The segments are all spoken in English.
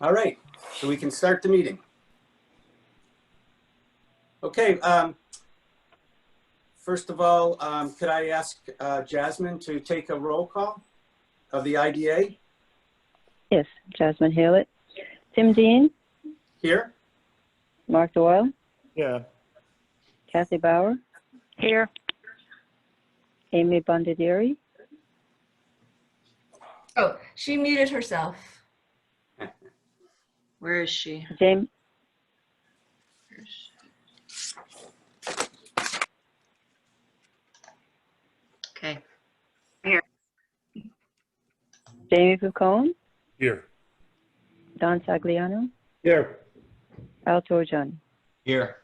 All right, so we can start the meeting. Okay, first of all, could I ask Jasmine to take a roll call of the IDA? Yes, Jasmine Hewlett. Tim Dean, Here? Mark Doyle, Yeah. Kathy Bauer, Here. Amy Bondieri, Oh, she muted herself. Where is she? James, Okay. Jamie Pucone, Here. Don Sagliano, Here. Al Torjani. Here.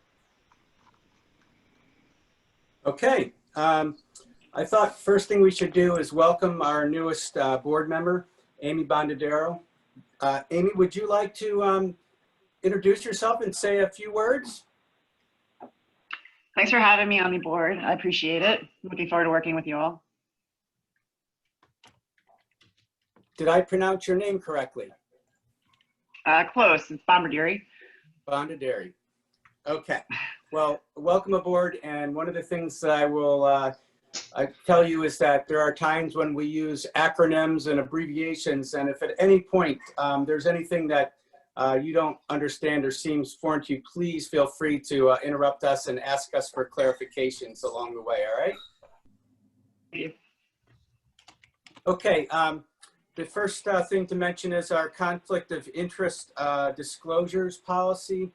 Okay, I thought first thing we should do is welcome our newest board member, Amy Bondadero. Amy, would you like to introduce yourself and say a few words? Thanks for having me on the board. I appreciate it. Looking forward to working with you all. Did I pronounce your name correctly? Close. It's Bombardieri. Bondaderi. Okay. Well, welcome aboard. And one of the things that I will I tell you is that there are times when we use acronyms and abbreviations. And if at any point there's anything that you don't understand or seems foreign to you, please feel free to interrupt us and ask us for clarifications along the way. All right? Thank you. Okay. The first thing to mention is our conflict of interest disclosures policy.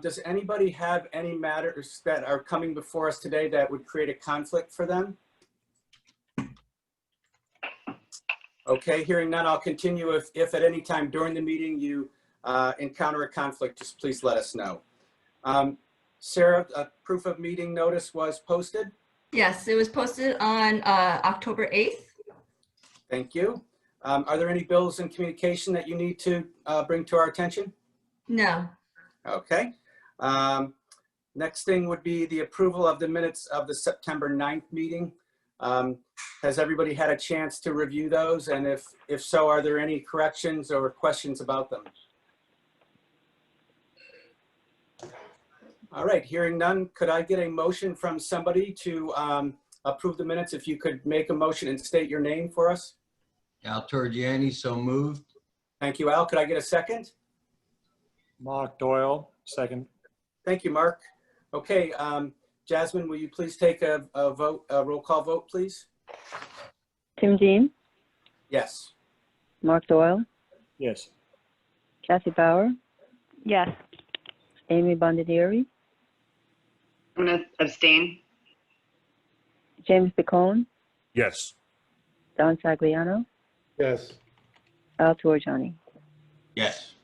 Does anybody have any matters that are coming before us today that would create a conflict for them? Okay, hearing none, I'll continue. If at any time during the meeting you encounter a conflict, just please let us know. Sarah, a proof of meeting notice was posted? Yes, it was posted on October 8th. Thank you. Are there any bills in communication that you need to bring to our attention? No. Okay. Next thing would be the approval of the minutes of the September 9th meeting. Has everybody had a chance to review those? And if so, are there any corrections or questions about them? All right, hearing none, could I get a motion from somebody to approve the minutes? If you could make a motion and state your name for us. Al Torgiani, so moved. Thank you, Al. Could I get a second? Mark Doyle, second. Thank you, Mark. Okay, Jasmine, will you please take a roll call vote, please? Tim Dean, Yes. Mark Doyle, Yes. Kathy Bauer, Yes. Amy Bondieri, I'm going to abstain. James Pucone, Yes. Don Sagliano, Yes. Al Torjani. Yes.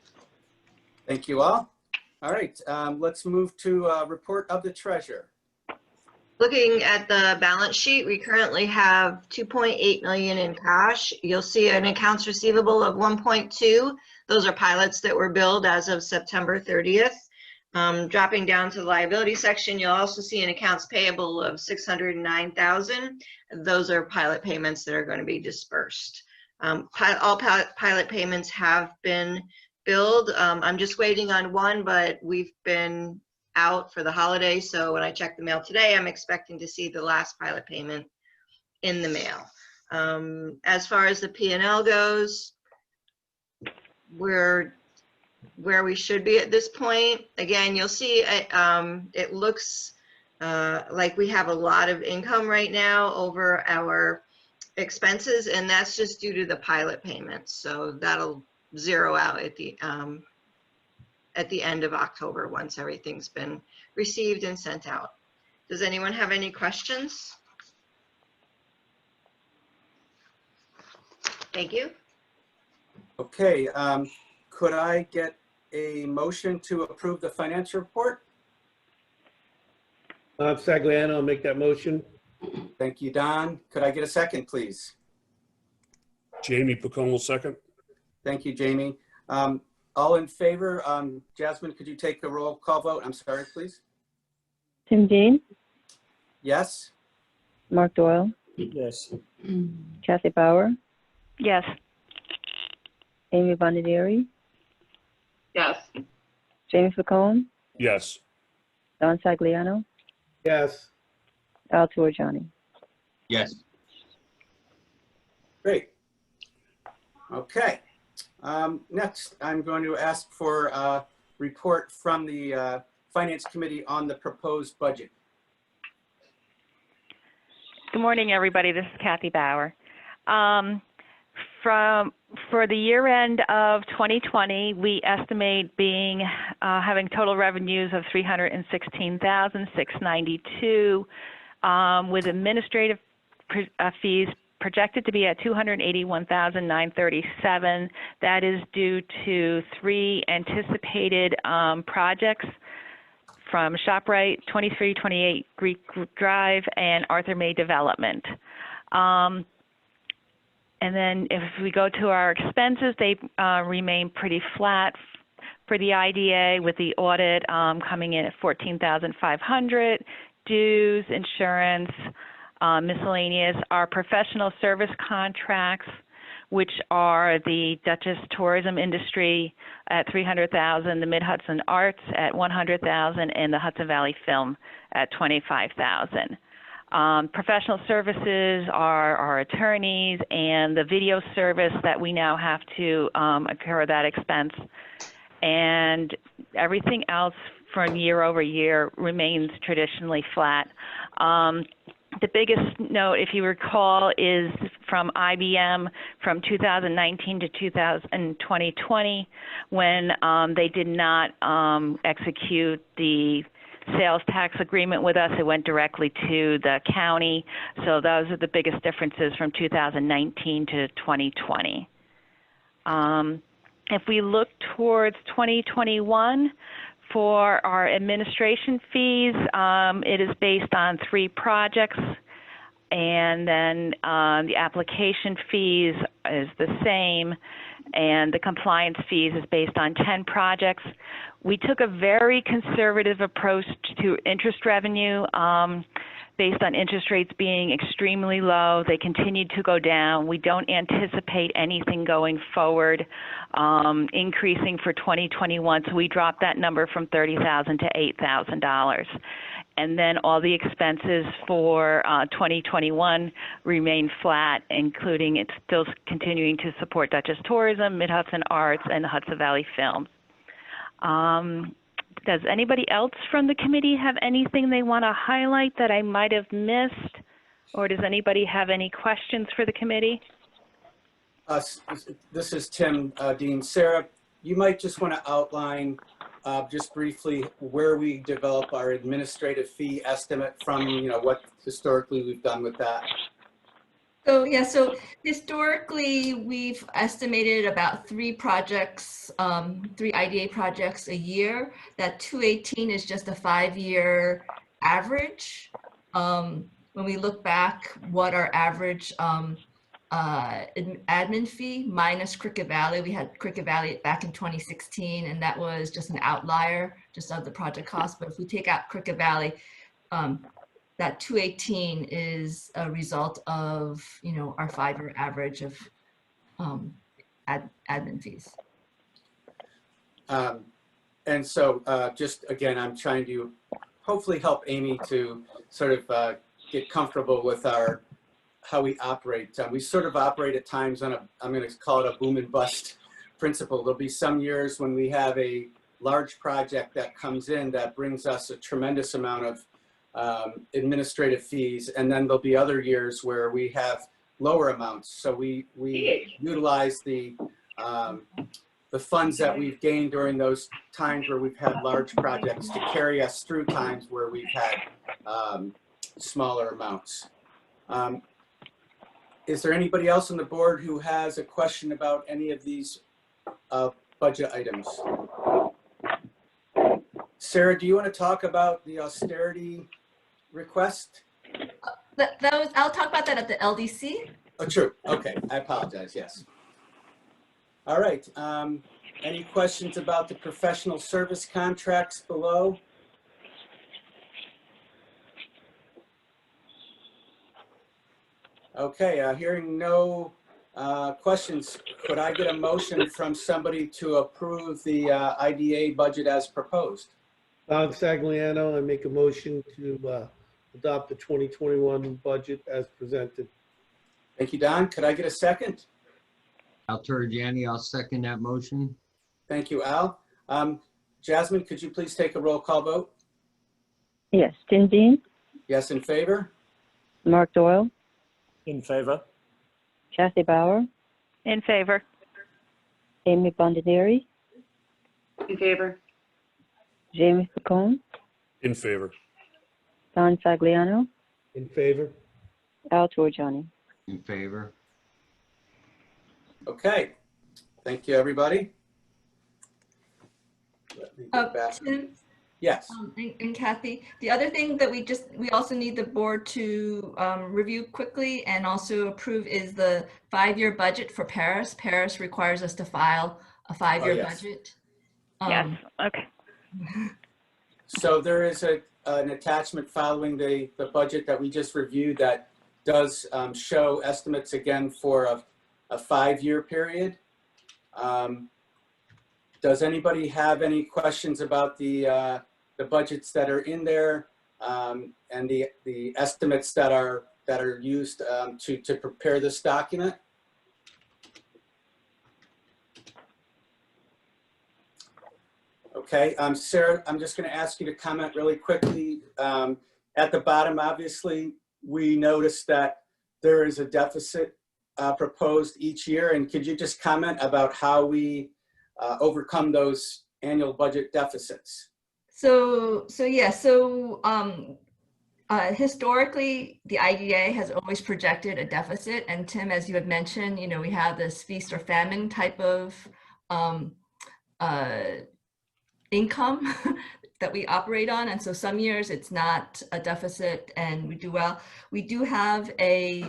Thank you all. All right, let's move to report of the treasurer. Looking at the balance sheet, we currently have 2.8 million in cash. You'll see an accounts receivable of 1.2. Those are pilots that were billed as of September 30th. Dropping down to the liability section, you'll also see an accounts payable of 609,000. Those are pilot payments that are going to be dispersed. All pilot payments have been billed. I'm just waiting on one, but we've been out for the holiday. So when I check the mail today, I'm expecting to see the last pilot payment in the mail. As far as the P&L goes, we're where we should be at this point. Again, you'll see it looks like we have a lot of income right now over our expenses, and that's just due to the pilot payments. So that'll zero out at the end of October once everything's been received and sent out. Does anyone have any questions? Thank you. Okay, could I get a motion to approve the financial report? Sagliano, I'll make that motion. Thank you, Don. Could I get a second, please? Jamie Pucone will second. Thank you, Jamie. All in favor? Jasmine, could you take a roll call vote? I'm sorry, please. Tim Dean, Yes? Mark Doyle, Yes. Kathy Bauer, Yes. Amy Bondieri, Yes. Jamie Picone, Yes. Don Sagliano, Yes. Al Torriani. Yes. Great. Okay. Next, I'm going to ask for a report from the Finance Committee on the proposed budget. Good morning, everybody. This is Kathy Bauer. For the year end of 2020, we estimate having total revenues of $316,692, with administrative fees projected to be at $281,937. That is due to 3 anticipated projects from ShopRite, 2328 Greek Drive, and Arthur May Development. And then if we go to our expenses, they remain pretty flat for the IDA, with the audit coming in at $14,500, dues, insurance, miscellaneous. Our professional service contracts, which are the Dutchess Tourism Industry at $300,000, the Mid-Hudson Arts at $100,000, and the Hudson Valley Film at $25,000. Professional services are our attorneys and the video service that we now have to incur that expense. And everything else from year over year remains traditionally flat. The biggest note, if you recall, is from IBM from 2019 to 2020, when they did not execute the sales tax agreement with us. It went directly to the county. So those are the biggest differences from 2019 to 2020. If we look towards 2021, for our administration fees, it is based on 3 projects, and then the application fees is the same, and the compliance fees is based on 10 projects. We took a very conservative approach to interest revenue based on interest rates being extremely low. They continued to go down. We don't anticipate anything going forward increasing for 2021, so we dropped that number from $30,000 to $8,000. And then all the expenses for 2021 remain flat, including it's still continuing to support Dutchess Tourism, Mid-Hudson Arts, and the Hudson Valley Film. Does anybody else from the committee have anything they want to highlight that I might have missed? Or does anybody have any questions for the committee? This is Tim Dean. Sarah, you might just want to outline just briefly where we develop our administrative fee estimate from, what historically we've done with that. So yeah, so historically we've estimated about 3 projects, 3 IDA projects a year. That 218 is just a 5-year average. When we look back, what our average admin fee minus Cricket Valley, we had Cricket Valley back in 2016, and that was just an outlier just of the project cost. But if we take out Cricket Valley, that 218 is a result of, our 5-year average of admin fees. And so just again, I'm trying to hopefully help Amy to sort of get comfortable with how we operate. We sort of operate at times on I'm going to call it a boom and bust principle. There'll be some years when we have a large project that comes in that brings us a tremendous amount of administrative fees, and then there'll be other years where we have lower amounts. So we utilize the funds that we've gained during those times where we've had large projects to carry us through times where we've had smaller amounts. Is there anybody else on the board who has a question about any of these budget items? Sarah, do you want to talk about the austerity request? I'll talk about that at the LDC. Oh, true. Okay, I apologize. Yes. All right. Any questions about the professional service contracts below? Okay, hearing no questions? Could I get a motion from somebody to approve the IDA budget as proposed? Don Sagliano, I make a motion to adopt the 2021 budget as presented. Thank you, Don. Could I get a second? Al Torrigiani, I'll second that motion. Thank you, Al. Jasmine, could you please take a roll call vote? Yes, Tim Dean, Yes, in favor? Mark Doyle, In favor? Kathy Bauer, In favor? Amy Bondieri, In favor? Jamie Picone, In favor? Don Sagliano, In favor? Al Torrigiani. In favor? Okay. Thank you, everybody. Let me get back. Tim, Yes. and Kathy, the other thing that we also need the board to review quickly and also approve is the 5-year budget for Paris. Paris requires us to file a 5-year yes. budget. Yes, okay. So there is an attachment following the budget that we just reviewed that does show estimates again for a 5-year period. Does anybody have any questions about the budgets that are in there and the estimates that are used to prepare this document? Okay, Sarah, I'm just going to ask you to comment really quickly. At the bottom, obviously, we noticed that there is a deficit proposed each year. And could you just comment about how we overcome those annual budget deficits? Historically, the IDA has always projected a deficit. And Tim, as you had mentioned, we have this feast or famine type of income that we operate on. And so some years it's not a deficit and we do well. We do have a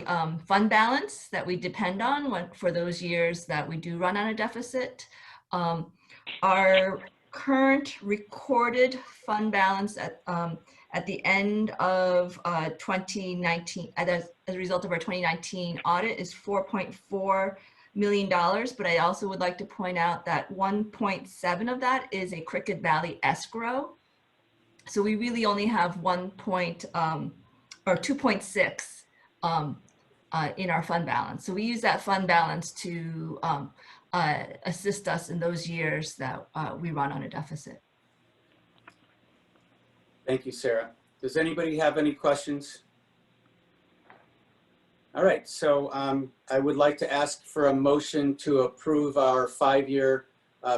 fund balance that we depend on for those years that we do run on a deficit. Our current recorded fund balance at the end of 2019, as a result of our 2019 audit, is $4.4 million. But I also would like to point out that 1.7 of that is a Cricket Valley escrow. So we really only have 2.6 in our fund balance. So we use that fund balance to assist us in those years that we run on a deficit. Thank you, Sarah. Does anybody have any questions? All right, so I would like to ask for a motion to approve our 5-year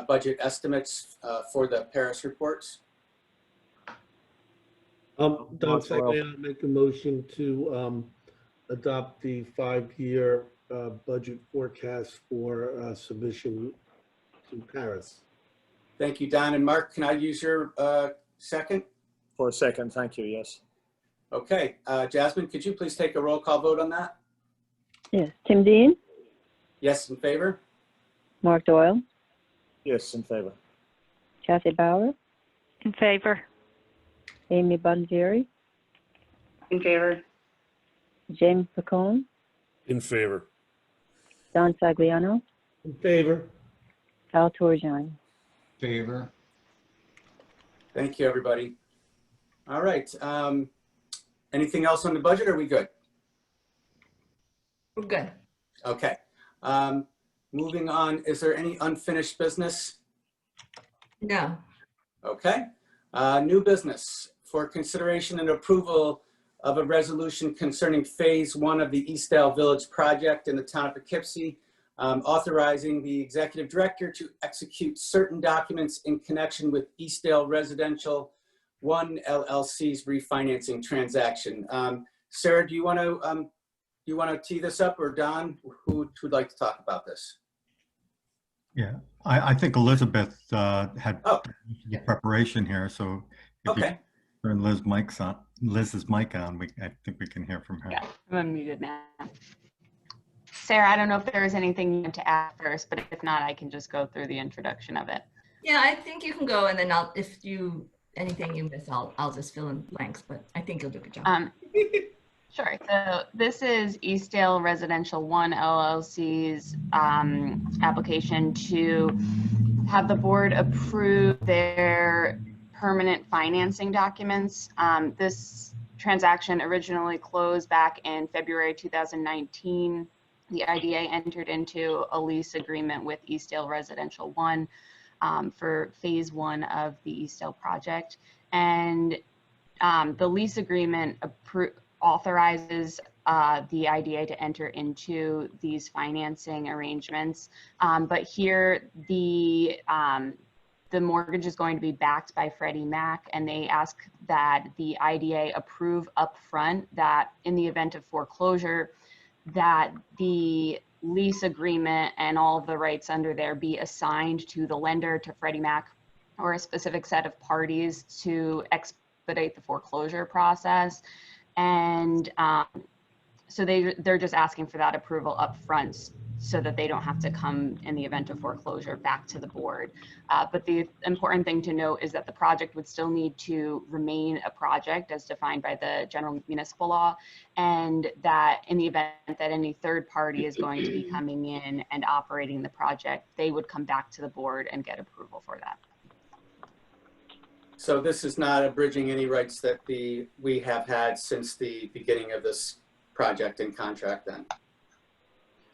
budget estimates for the Paris reports. Don Sagliano, make a motion to adopt the 5-year budget forecast for submission to Paris. Thank you, Don. And Mark, can I use your second? For a second, thank you, yes. Okay, Jasmine, could you please take a roll call vote on that? Yes, Tim Dean, Yes, in favor? Mark Doyle, Yes, in favor. Kathy Bauer, In favor? Amy Bondieri, In favor? Jamie Picone, In favor? Don Sagliano, In favor? Al Torrigiani. Favor? Thank you, everybody. All right. Anything else on the budget? Or are we good? We're good. Okay. Moving on, is there any unfinished business? No. Okay. New business for consideration and approval of a resolution concerning phase 1 of the Eastdale Village project in the town of Poughkeepsie, authorizing the executive director to execute certain documents in connection with Eastdale Residential 1 LLC's refinancing transaction. Sarah, do you want to tee this up, or Don, who would like to talk about this? Yeah, I think Elizabeth had Oh, the preparation here, so if you okay. turn Liz's mic on, I think we can hear from her. Yeah, I'm unmuted now. Sarah, I don't know if there's anything you want to add first, but if not, I can just go through the introduction of it. Yeah, I think you can go, and then anything you miss, I'll just fill in blanks. But I think you'll do a good job. Sure. So this is Eastdale Residential 1 LLC's application to have the board approve their permanent financing documents. This transaction originally closed back in February 2019. The IDA entered into a lease agreement with Eastdale Residential 1 for phase 1 of the Eastdale project. And the lease agreement authorizes the IDA to enter into these financing arrangements. But here the mortgage is going to be backed by Freddie Mac, and they ask that the IDA approve upfront that in the event of foreclosure, that the lease agreement and all of the rights under there be assigned to the lender, to Freddie Mac, or a specific set of parties to expedite the foreclosure process. And so they're just asking for that approval up front so that they don't have to come in the event of foreclosure back to the board. But the important thing to note is that the project would still need to remain a project as defined by the general municipal law, and that in the event that any third party is going to be coming in and operating the project, they would come back to the board and get approval for that. So this is not abridging any rights that we have had since the beginning of this project and contract then?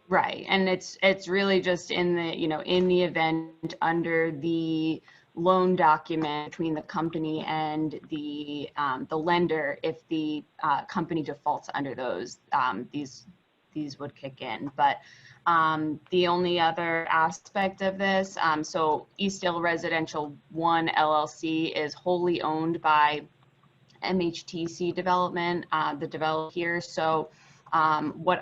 Right, and it's really just in the, in the event under the loan document between the company and the lender, if the company defaults under those, these would kick in. But the only other aspect of this, so Eastdale Residential 1 LLC is wholly owned by MHTC Development, the developer here. So what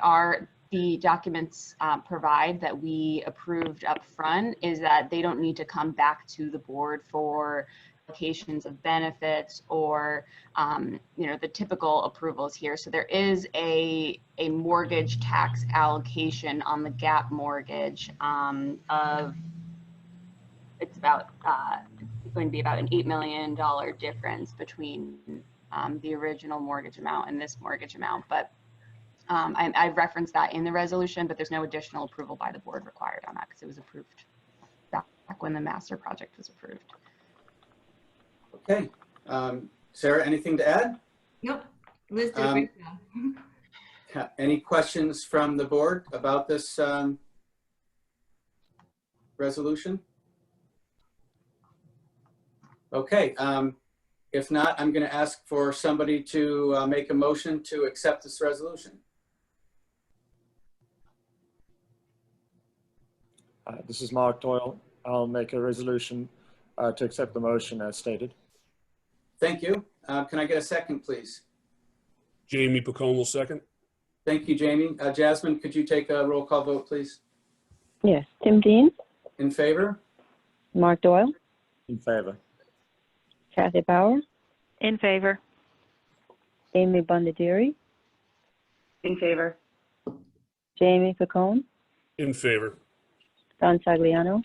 the documents provide that we approved up front is that they don't need to come back to the board for allocations of benefits or the typical approvals here. So there is a mortgage tax allocation on the GAP mortgage of, it's about going to be about an $8 million difference between the original mortgage amount and this mortgage amount. But I referenced that in the resolution, but there's no additional approval by the board required on that because it was approved back when the master project was approved. Okay. Sarah, anything to add? Nope. Liz did a great job. Any questions from the board about this resolution? Okay. If not, I'm going to ask for somebody to make a motion to accept this resolution. This is Mark Doyle. I'll make a resolution to accept the motion as stated. Thank you. Can I get a second, please? Jamie Pacone will second. Thank you, Jamie. Jasmine, could you take a roll call vote, please? Yes. Tim Dean, In favor? Mark Doyle, In favor. Kathy Bauer, In favor. Amy Bondieri, In favor. Jamie Pacone, In favor. Don Sagliano,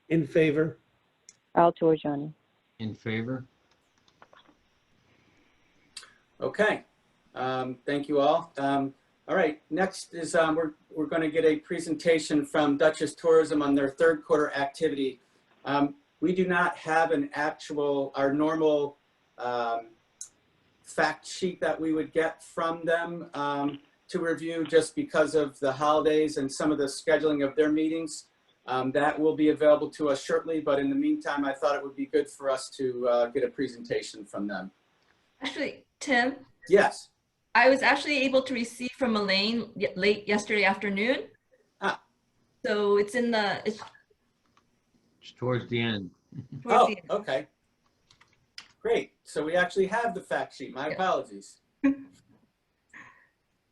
In favor. Al Torriani. In favor. Okay. Thank you all. All right. Next is we're going to get a presentation from Dutchess Tourism on their third quarter activity. We do not have our normal fact sheet that we would get from them to review just because of the holidays and some of the scheduling of their meetings. That will be available to us shortly, but in the meantime, I thought it would be good for us to get a presentation from them. Actually, Tim, Yes. I was actually able to receive from Elaine late yesterday afternoon. So it's in the, it's Towards the end. towards Oh, the end. okay. Great. So we actually have the fact sheet. My apologies.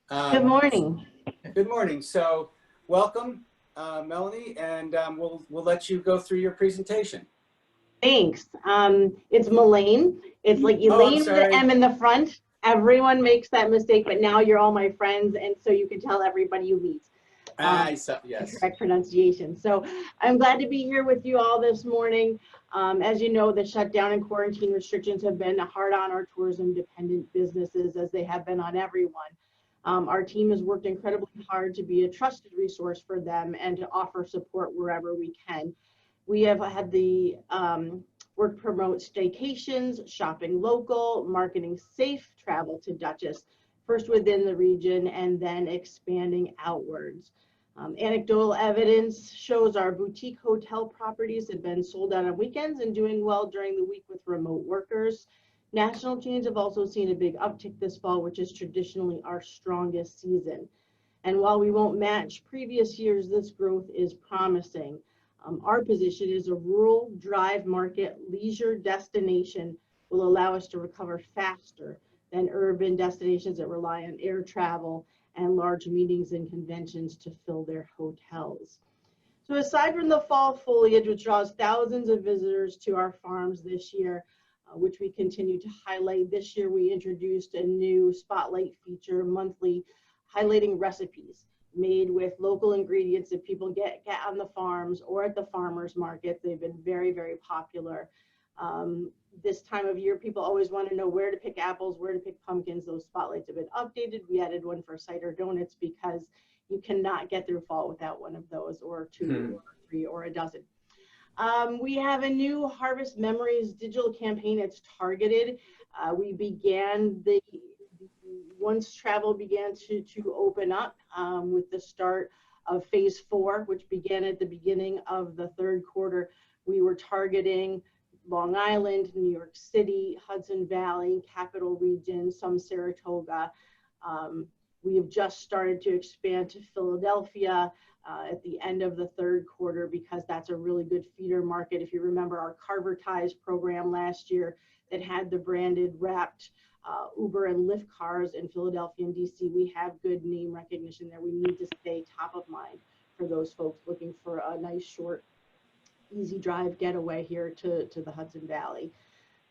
Good morning. Good morning. So welcome, Melanie, and we'll let you go through your presentation. Thanks. It's Melaine. It's like Oh, I'm Elaine with sorry. the M in the front. Everyone makes that mistake, but now you're all my friends, and so you can tell everybody you meet. Yes. Correct pronunciation. So I'm glad to be here with you all this morning. As you know, the shutdown and quarantine restrictions have been hard on our tourism-dependent businesses, as they have been on everyone. Our team has worked incredibly hard to be a trusted resource for them and to offer support wherever we can. We have had the work promote staycations, shopping local, marketing safe travel to Dutchess, first within the region and then expanding outwards. Anecdotal evidence shows our boutique hotel properties have been sold out on weekends and doing well during the week with remote workers. National chains have also seen a big uptick this fall, which is traditionally our strongest season. And while we won't match previous years, this growth is promising. Our position as a rural drive market leisure destination will allow us to recover faster than urban destinations that rely on air travel and large meetings and conventions to fill their hotels. So aside from the fall foliage, which draws thousands of visitors to our farms this year, which we continue to highlight, this year we introduced a new spotlight feature monthly highlighting recipes made with local ingredients that people get on the farms or at the farmers market. They've been very, very popular. This time of year, people always want to know where to pick apples, where to pick pumpkins. Those spotlights have been updated. We added one for cider donuts because you cannot get through fall without one of those, or two, or three, or a dozen. We have a new Harvest Memories digital campaign. It's targeted. We began once travel began to open up with the start of phase 4, which began at the beginning of the third quarter. We were targeting Long Island, New York City, Hudson Valley, Capital Region, some Saratoga. We have just started to expand to Philadelphia at the end of the third quarter because that's a really good feeder market. If you remember our Carver Ties program last year that had the branded wrapped Uber and Lyft cars in Philadelphia and DC, we have good name recognition there. We need to stay top of mind for those folks looking for a nice short easy drive getaway here to the Hudson Valley.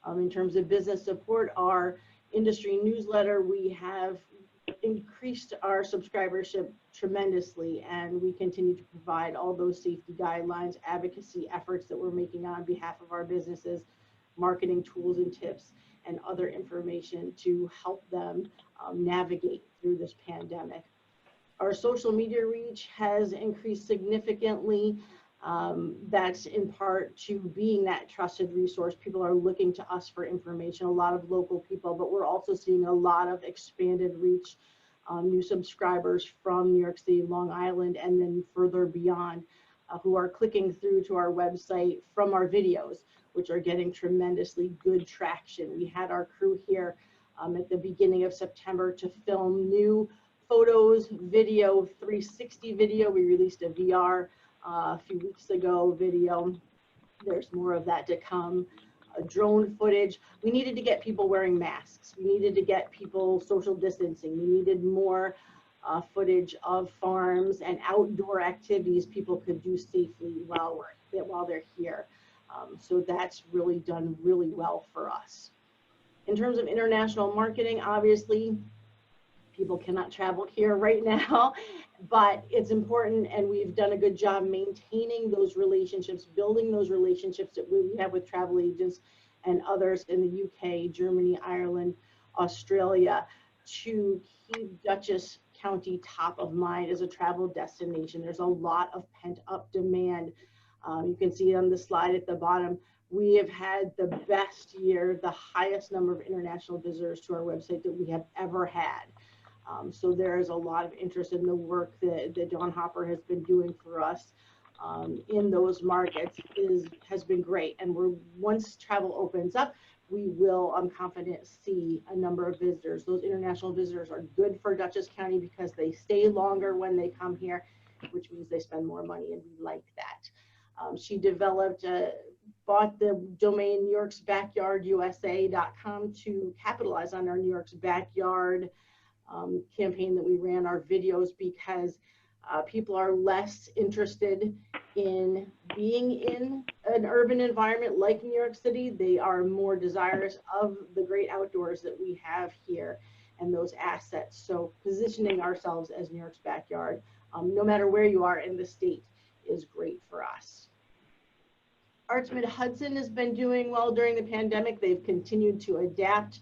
In terms of business support, our industry newsletter, we have increased our subscribership tremendously, and we continue to provide all those safety guidelines, advocacy efforts that we're making on behalf of our businesses, marketing tools and tips, and other information to help them navigate through this pandemic. Our social media reach has increased significantly. That's in part to being that trusted resource. People are looking to us for information, a lot of local people, but we're also seeing a lot of expanded reach, new subscribers from New York City, Long Island, and then further beyond, who are clicking through to our website from our videos, which are getting tremendously good traction. We had our crew here at the beginning of September to film new photos, video, 360 video. We released a VR a few weeks ago video. There's more of that to come. Drone footage. We needed to get people wearing masks. We needed to get people social distancing. We needed more footage of farms and outdoor activities people could do safely while they're here. So that's really done really well for us. In terms of international marketing, obviously, people cannot travel here right now, but it's important, and we've done a good job maintaining those relationships, building those relationships that we have with travel agents and others in the UK, Germany, Ireland, Australia, to keep Dutchess County top of mind as a travel destination. There's a lot of pent-up demand. You can see on the slide at the bottom, we have had the best year, the highest number of international visitors to our website that we have ever had. So there is a lot of interest in the work that Dawn Hopper has been doing for us in those markets has been great. And once travel opens up, we will, I'm confident, see a number of visitors. Those international visitors are good for Dutchess County because they stay longer when they come here, which means they spend more money, and we like that. She bought the domain NewYorksBackyardUSA.com to capitalize on our New York's Backyard campaign that we ran, our videos, because people are less interested in being in an urban environment like New York City. They are more desirous of the great outdoors that we have here and those assets. So positioning ourselves as New York's backyard no matter where you are in the state, is great for us. Arts Mid-Hudson has been doing well during the pandemic. They've continued to adapt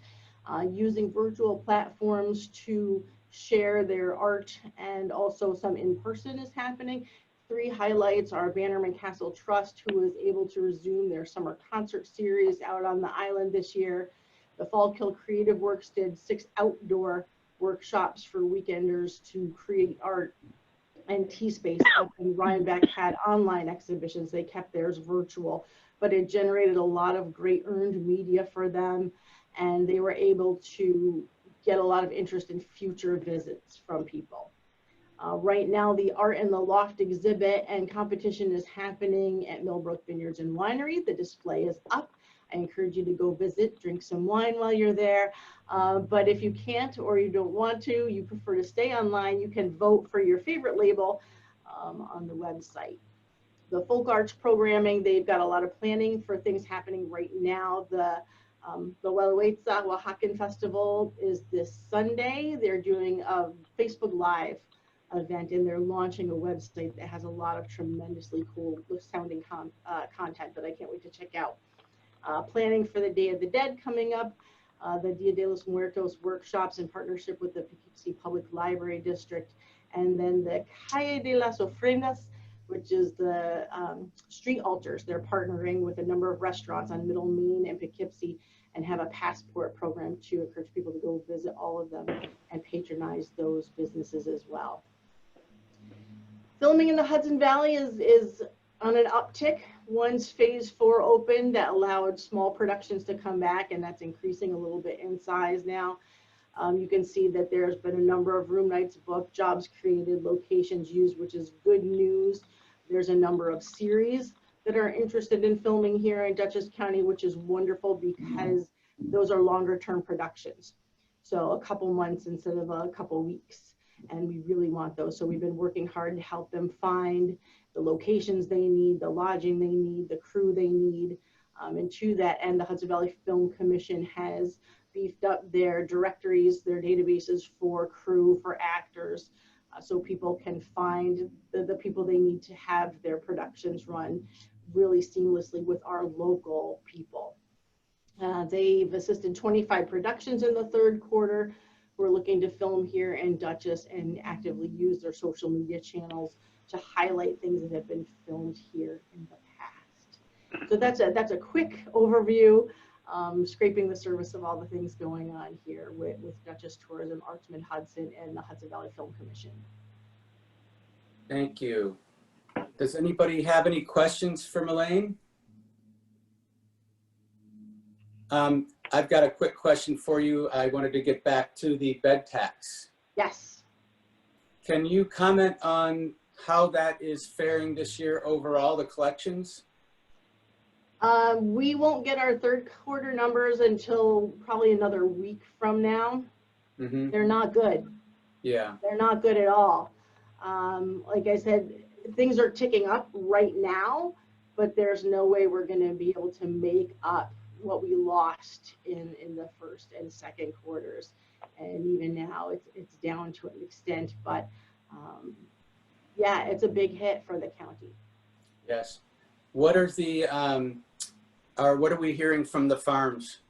using virtual platforms to share their art, and also some in-person is happening. 3 highlights are Bannerman Castle Trust, who was able to resume their summer concert series out on the island this year. The Fallkill Creative Works did 6 outdoor workshops for weekenders to create art. And T-Space up in Rhinebeck had online exhibitions. They kept theirs virtual, but it generated a lot of great earned media for them, and they were able to get a lot of interest in future visits from people. Right now, the Art in the Loft exhibit and competition is happening at Millbrook Vineyards and Winery. The display is up. I encourage you to go visit, drink some wine while you're there. But if you can't or you don't want to, you prefer to stay online, you can vote for your favorite label on the website. The folk arts programming, they've got a lot of planning for things happening right now. The Huehuetza Oaxacan Festival is this Sunday. They're doing a Facebook Live event, and they're launching a website that has a lot of tremendously cool sounding content that I can't wait to check out. Planning for the Day of the Dead coming up, the Dia de los Muertos workshops in partnership with the Poughkeepsie Public Library District, and then the Calle de las Ofrendas, which is the street altars. They're partnering with a number of restaurants on Middle Main and Poughkeepsie, and have a passport program to encourage people to go visit all of them and patronize those businesses as well. Filming in the Hudson Valley is on an uptick. Once phase 4 opened, that allowed small productions to come back, and that's increasing a little bit in size now. You can see that there's been a number of room nights booked, jobs created, locations used, which is good news. There's a number of series that are interested in filming here in Dutchess County, which is wonderful because those are longer term productions. So a couple months instead of a couple weeks. And we really want those. So we've been working hard to help them find the locations they need, the lodging they need, the crew they need. And to that end, the Hudson Valley Film Commission has beefed up their directories, their databases for crew, for actors, so people can find the people they need to have their productions run really seamlessly with our local people. They've assisted 25 productions in the 3rd quarter. We're looking to film here in Dutchess and actively use their social media channels to highlight things that have been filmed here in the past. So that's a quick overview, scraping the surface of all the things going on here with Dutchess Tourism, Arts Mid-Hudson, and the Hudson Valley Film Commission. Thank you. Does anybody have any questions for Elaine? I've got a quick question for you. I wanted to get back to the bed tax. Yes. Can you comment on how that is faring this year overall, the collections? We won't get our 3rd quarter numbers until probably another week from now. Mm-hmm. They're not good. Yeah. They're not good at all. Like I said, things are ticking up right now, but there's no way we're going to be able to make up what we lost in the 1st and 2nd quarters. And even now it's down to an extent, but yeah, it's a big hit for the county. Yes. What are the, what are we hearing from the farms?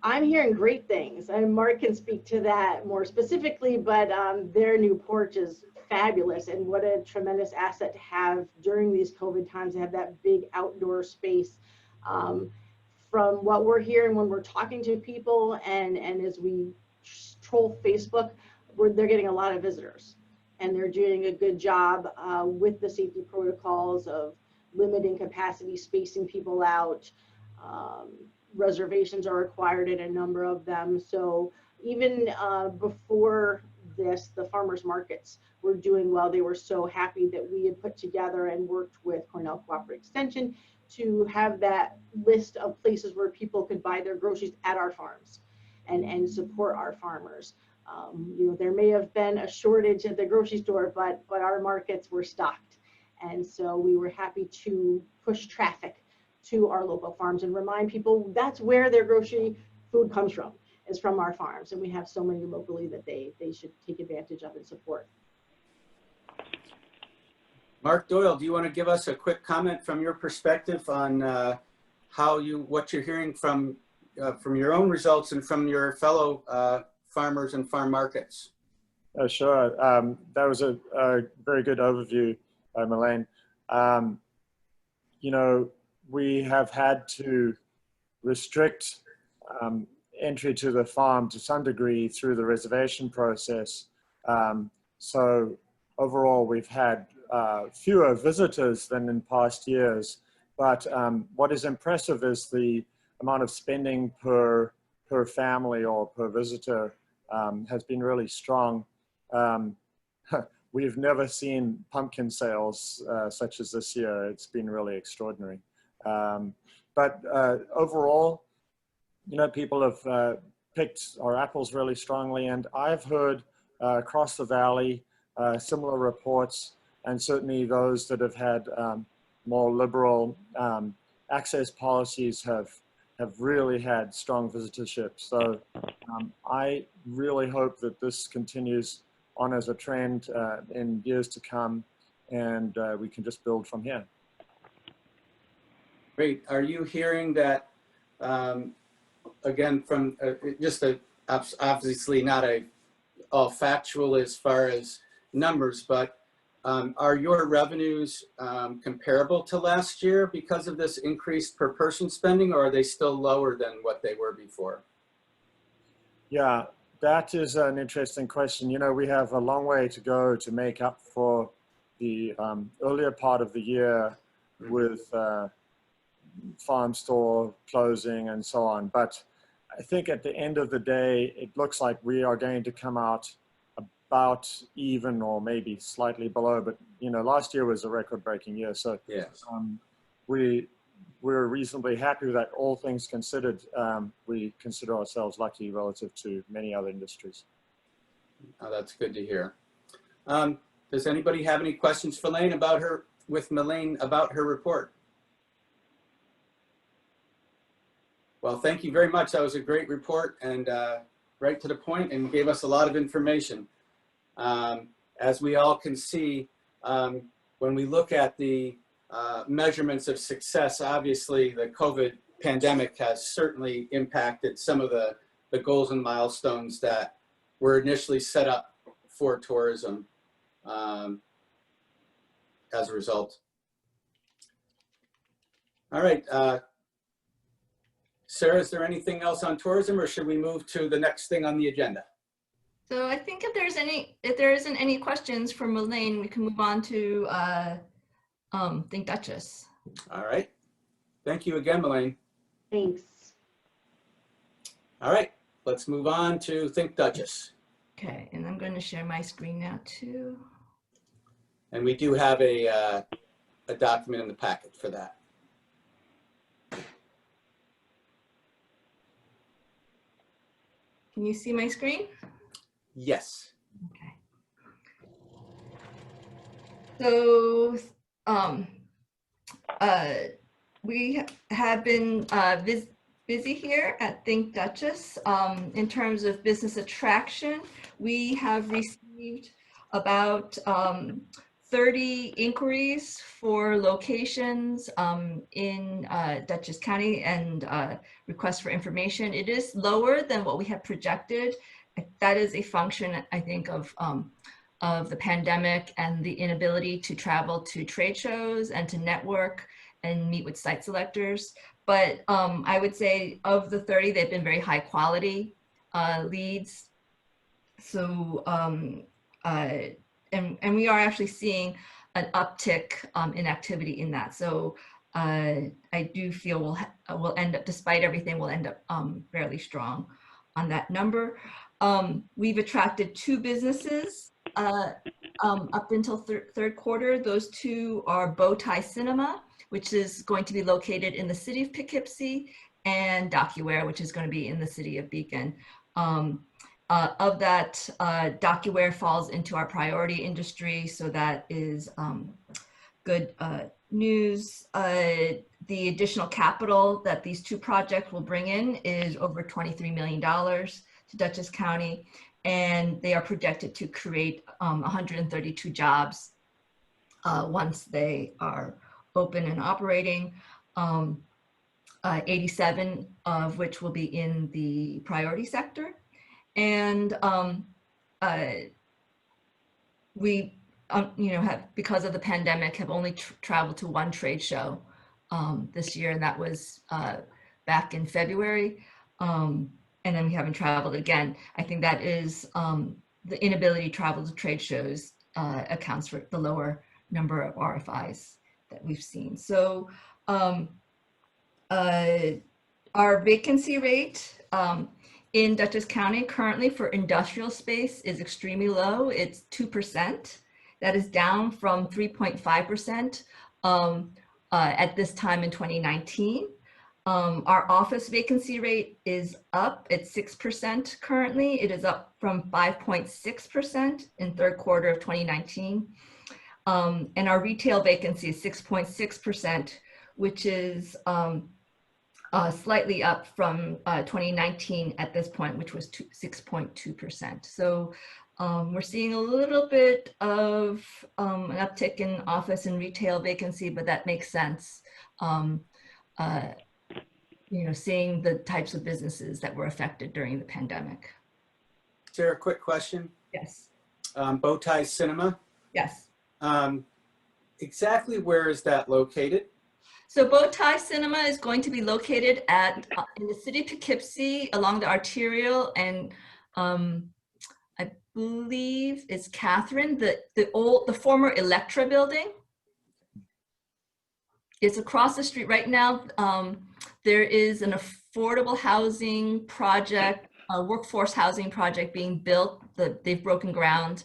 I'm hearing great things, and Mark can speak to that more specifically, but their new porch is fabulous, and what a tremendous asset to have during these COVID times, to have that big outdoor space. From what we're hearing when we're talking to people and as we troll Facebook, they're getting a lot of visitors, and they're doing a good job with the safety protocols of limiting capacity, spacing people out. Reservations are required at a number of them. So even before this, the farmers markets were doing well. They were so happy that we had put together and worked with Cornell Cooperative Extension to have that list of places where people could buy their groceries at our farms and support our farmers. You know, there may have been a shortage at the grocery store, but our markets were stocked. And so we were happy to push traffic to our local farms and remind people that's where their grocery food comes from, is from our farms. And we have so many locally that they should take advantage of and support. Mark Doyle, do you want to give us a quick comment from your perspective on what you're hearing from your own results and from your fellow farmers and farm markets? Sure. That was a very good overview, Melaine. You know, we have had to restrict entry to the farm to some degree through the reservation process. So overall, we've had fewer visitors than in past years. But what is impressive is the amount of spending per family or per visitor has been really strong. We've never seen pumpkin sales such as this year. It's been really extraordinary. But overall, you know, people have picked our apples really strongly, and I've heard across the valley similar reports, and certainly those that have had more liberal access policies have really had strong visitorship. So I really hope that this continues on as a trend in years to come, and we can just build from here. Great. Are you hearing that, again, from obviously not all factual as far as numbers, but are your revenues comparable to last year because of this increased per person spending, or are they still lower than what they were before? Yeah, that is an interesting question. You know, we have a long way to go to make up for the earlier part of the year with farm store closing and so on. But I think at the end of the day, it looks like we are going to come out about even or maybe slightly below. But, you know, last year was a record-breaking year. So yes. We're reasonably happy with that. All things considered, we consider ourselves lucky relative to many other industries. Oh, that's good to hear. Does anybody have any questions for Melaine about her report? Well, thank you very much. That was a great report and right to the point and gave us a lot of information. As we all can see, when we look at the measurements of success, obviously the COVID pandemic has certainly impacted some of the goals and milestones that were initially set up for tourism as a result. All right. Sarah, is there anything else on tourism, or should we move to the next thing on the agenda? So I think if there isn't any questions for Melaine, we can move on to Think Dutchess. All right. Thank you again, Melaine. Thanks. All right, let's move on to Think Dutchess. Okay, and I'm going to share my screen now too. And we do have a document in the packet for that. Can you see my screen? Yes. Okay. So we have been busy here at Think Dutchess. In terms of business attraction, we have received about 30 inquiries for locations in Dutchess County and requests for information. It is lower than what we had projected. That is a function, I think, of the pandemic and the inability to travel to trade shows and to network and meet with site selectors. But I would say of the 30, they've been very high quality leads. So, and we are actually seeing an uptick in activity in that. So I do feel we'll end up, despite everything, we'll end up fairly strong on that number. We've attracted 2 businesses up until third quarter. Those 2 are Bowtie Cinema, which is going to be located in the city of Poughkeepsie, and DocuWare, which is going to be in the city of Beacon. Of that, DocuWare falls into our priority industry, so that is good news. The additional capital that these 2 projects will bring in is over $23 million to Dutchess County, and they are projected to create 132 jobs once they are open and operating. 87 of which will be in the priority sector. And we, have, because of the pandemic, have only traveled to one trade show this year, and that was back in February. And then we haven't traveled again. I think that is the inability to travel to trade shows accounts for the lower number of RFIs that we've seen. So our vacancy rate in Dutchess County currently for industrial space is extremely low. It's 2%. That is down from 3.5% at this time in 2019. Our office vacancy rate is up at 6% currently. It is up from 5.6% in third quarter of 2019. And our retail vacancy is 6.6%, which is slightly up from 2019 at this point, which was 6.2%. So we're seeing a little bit of an uptick in office and retail vacancy, but that makes sense. Seeing the types of businesses that were affected during the pandemic. Sarah, quick question. Yes. Bowtie Cinema. Yes. Exactly where is that located? So Bowtie Cinema is going to be located in the city of Poughkeepsie along the arterial, and I believe it's Catherine, the former Electra building. It's across the street right now. There is an affordable housing project, a workforce housing project being built. They've broken ground.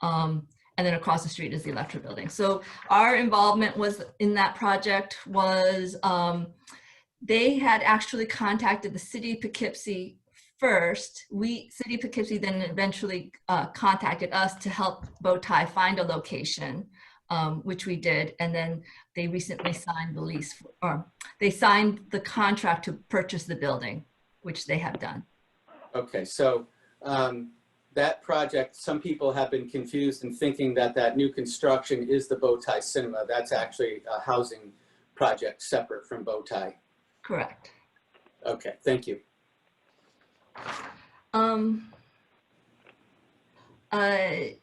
And then across the street is the Electra building. So our involvement was in that project was they had actually contacted the city of Poughkeepsie first. City of Poughkeepsie then eventually contacted us to help Bowtie find a location, which we did. And then they recently signed the lease, or they signed the contract to purchase the building, which they have done. Okay, so that project, some people have been confused in thinking that that new construction is the Bowtie Cinema. That's actually a housing project separate from Bowtie. Correct. Okay, thank you.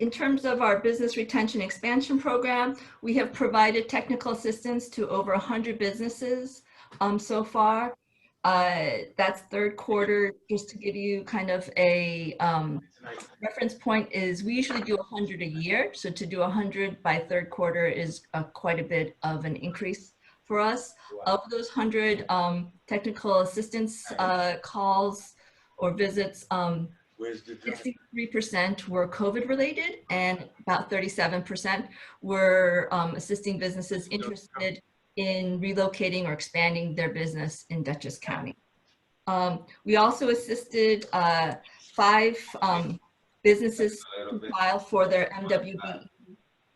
In terms of our business retention expansion program, we have provided technical assistance to over 100 businesses so far. That's third quarter. Just to give you kind of a reference point, is we usually do 100 a year. So to do 100 by third quarter is quite a bit of an increase for us. Of those 100 technical assistance calls or visits, 63% were COVID related, and about 37% were assisting businesses interested in relocating or expanding their business in Dutchess County. We also assisted 5 businesses to file for their MWB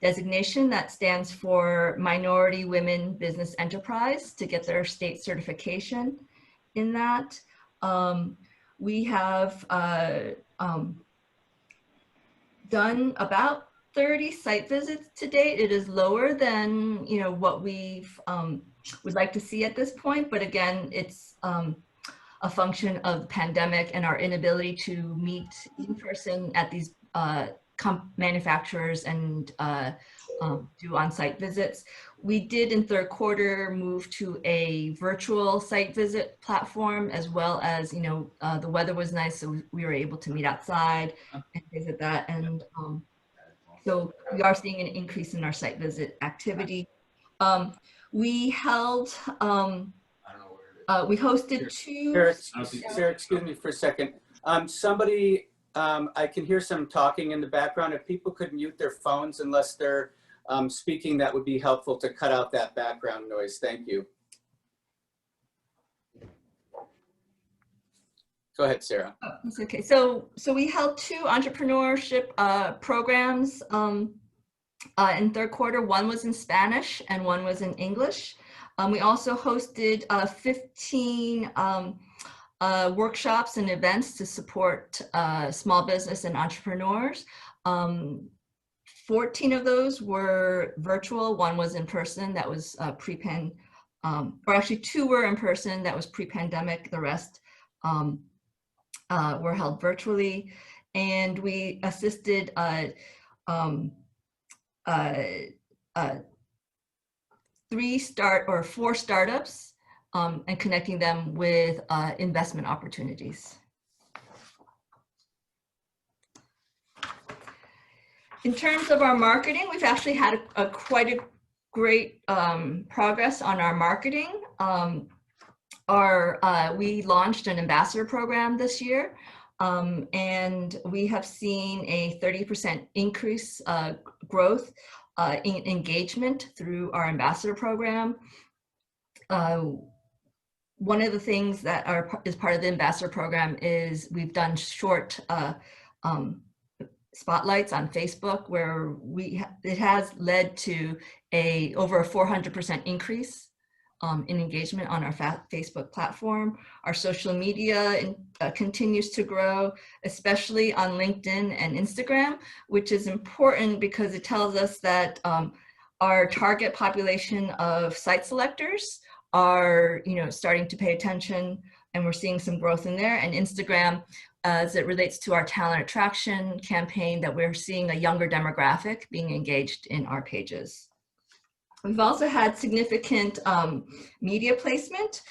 designation. That stands for Minority Women Business Enterprise, to get their state certification in that. We have done about 30 site visits to date. It is lower than what we've would like to see at this point, but again, it's a function of the pandemic and our inability to meet in person at these manufacturers and do on-site visits. We did in third quarter move to a virtual site visit platform, as well as the weather was nice, so we were able to meet outside and things like that. And so we are seeing an increase in our site visit activity. We held, we hosted 2. Sarah, excuse me for a second. Somebody, I can hear some talking in the background. If people could mute their phones unless they're speaking, that would be helpful to cut out that background noise. Thank you. Go ahead, Sarah. Oh, that's okay. So we held 2 entrepreneurship programs in third quarter. One was in Spanish and one was in English. We also hosted 15 workshops and events to support small business and entrepreneurs. 14 of those were virtual. One was in person, that was or actually 2 were in person, that was pre-pandemic. The rest were held virtually. And we assisted 4 startups and connecting them with investment opportunities. In terms of our marketing, we've actually had quite a great progress on our marketing. We launched an ambassador program this year, and we have seen a 30% increase growth in engagement through our ambassador program. One of the things that is part of the ambassador program is we've done short spotlights on Facebook, where it has led to over a 400% increase in engagement on our Facebook platform. Our social media continues to grow, especially on LinkedIn and Instagram, which is important because it tells us that our target population of site selectors are starting to pay attention, and we're seeing some growth in there. And Instagram, as it relates to our talent attraction campaign, that we're seeing a younger demographic being engaged in our pages. We've also had significant media placement.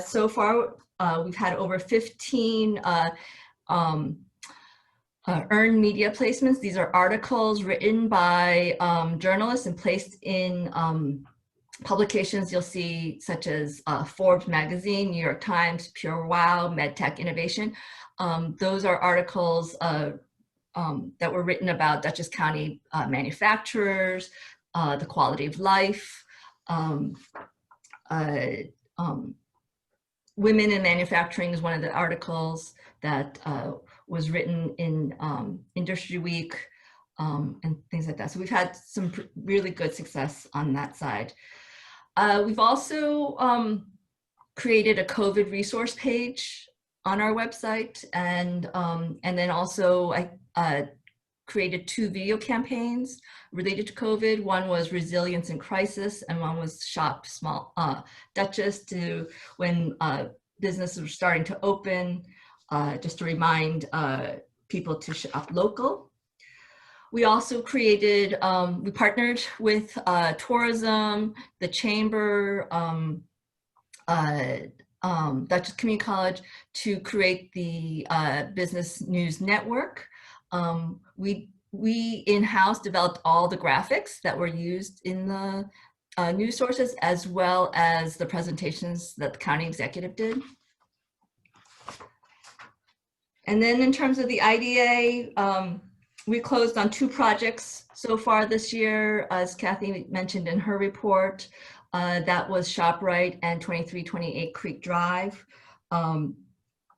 So far, we've had over 15 earned media placements. These are articles written by journalists and placed in publications you'll see, such as Forbes magazine, New York Times, Pure Wow, MedTech Innovation. Those are articles that were written about Dutchess County manufacturers, the quality of life, women in manufacturing is one of the articles that was written in Industry Week, and things like that. So we've had some really good success on that side. We've also created a COVID resource page on our website, and then also I created 2 video campaigns related to COVID. One was Resilience in Crisis, and one was Shop Small Dutchess, to when businesses were starting to open, just to remind people to shop local. We also created, we partnered with tourism, the Chamber, Dutchess Community College to create the Business News Network. We in-house developed all the graphics that were used in the news sources, as well as the presentations that the county executive did. And then in terms of the IDA, we closed on 2 projects so far this year, as Kathy mentioned in her report. That was ShopRite and 2328 Creek Drive.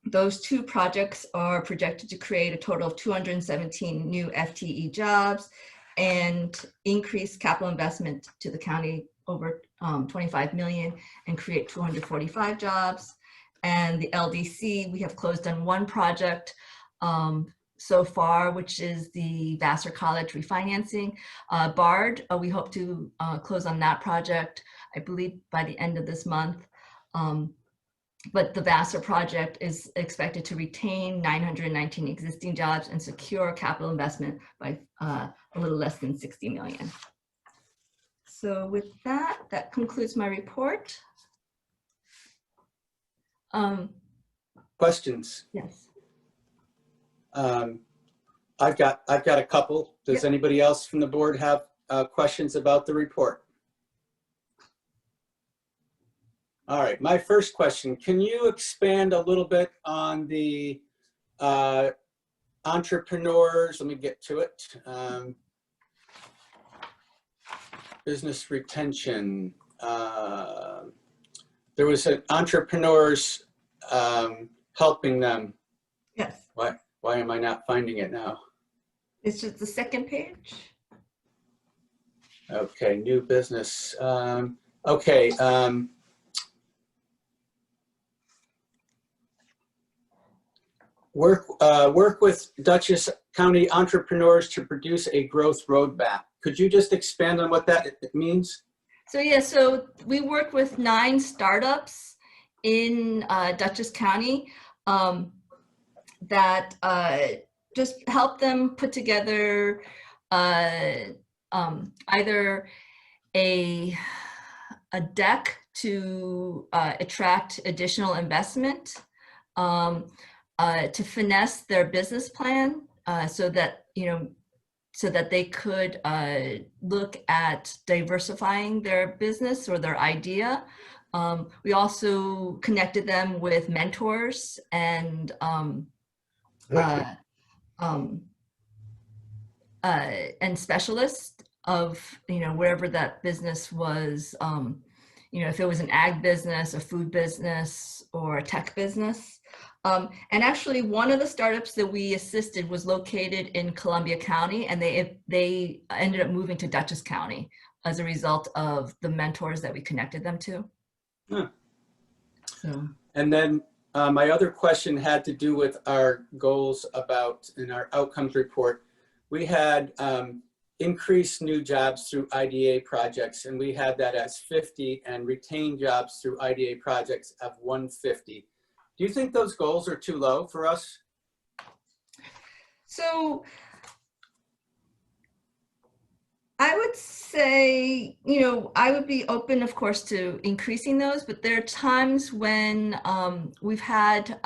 Those 2 projects are projected to create a total of 217 new FTE jobs and increase capital investment to the county over 25 million and create 245 jobs. And the LDC, we have closed on 1 project so far, which is the Vassar College refinancing. BARD, we hope to close on that project, I believe, by the end of this month. But the Vassar project is expected to retain 919 existing jobs and secure capital investment by a little less than 60 million. So with that, that concludes my report. Questions? Yes. I've got a couple. Does anybody else from the board have questions about the report? All right, my first question, can you expand a little bit on the entrepreneurs? Let me get to it. Business retention. There was an entrepreneurs helping them. Yes. Why am I not finding it now? It's just the second page. Okay, new business. Okay. work with Dutchess County entrepreneurs to produce a growth roadmap. Could you just expand on what that means? So yeah, so we work with 9 startups in Dutchess County that just help them put together either a deck to attract additional investment, to finesse their business plan, so that they could look at diversifying their business or their idea. We also connected them with mentors and specialists of, wherever that business was, if it was an ag business, a food business, or a tech business. And actually one of the startups that we assisted was located in Columbia County, and they ended up moving to Dutchess County as a result of the mentors that we connected them to. Huh. So. And then my other question had to do with our goals in our outcomes report. We had increased new jobs through IDA projects, and we had that as 50, and retained jobs through IDA projects of 150. Do you think those goals are too low for us? So I would say, I would be open, of course, to increasing those, but there are times when we've had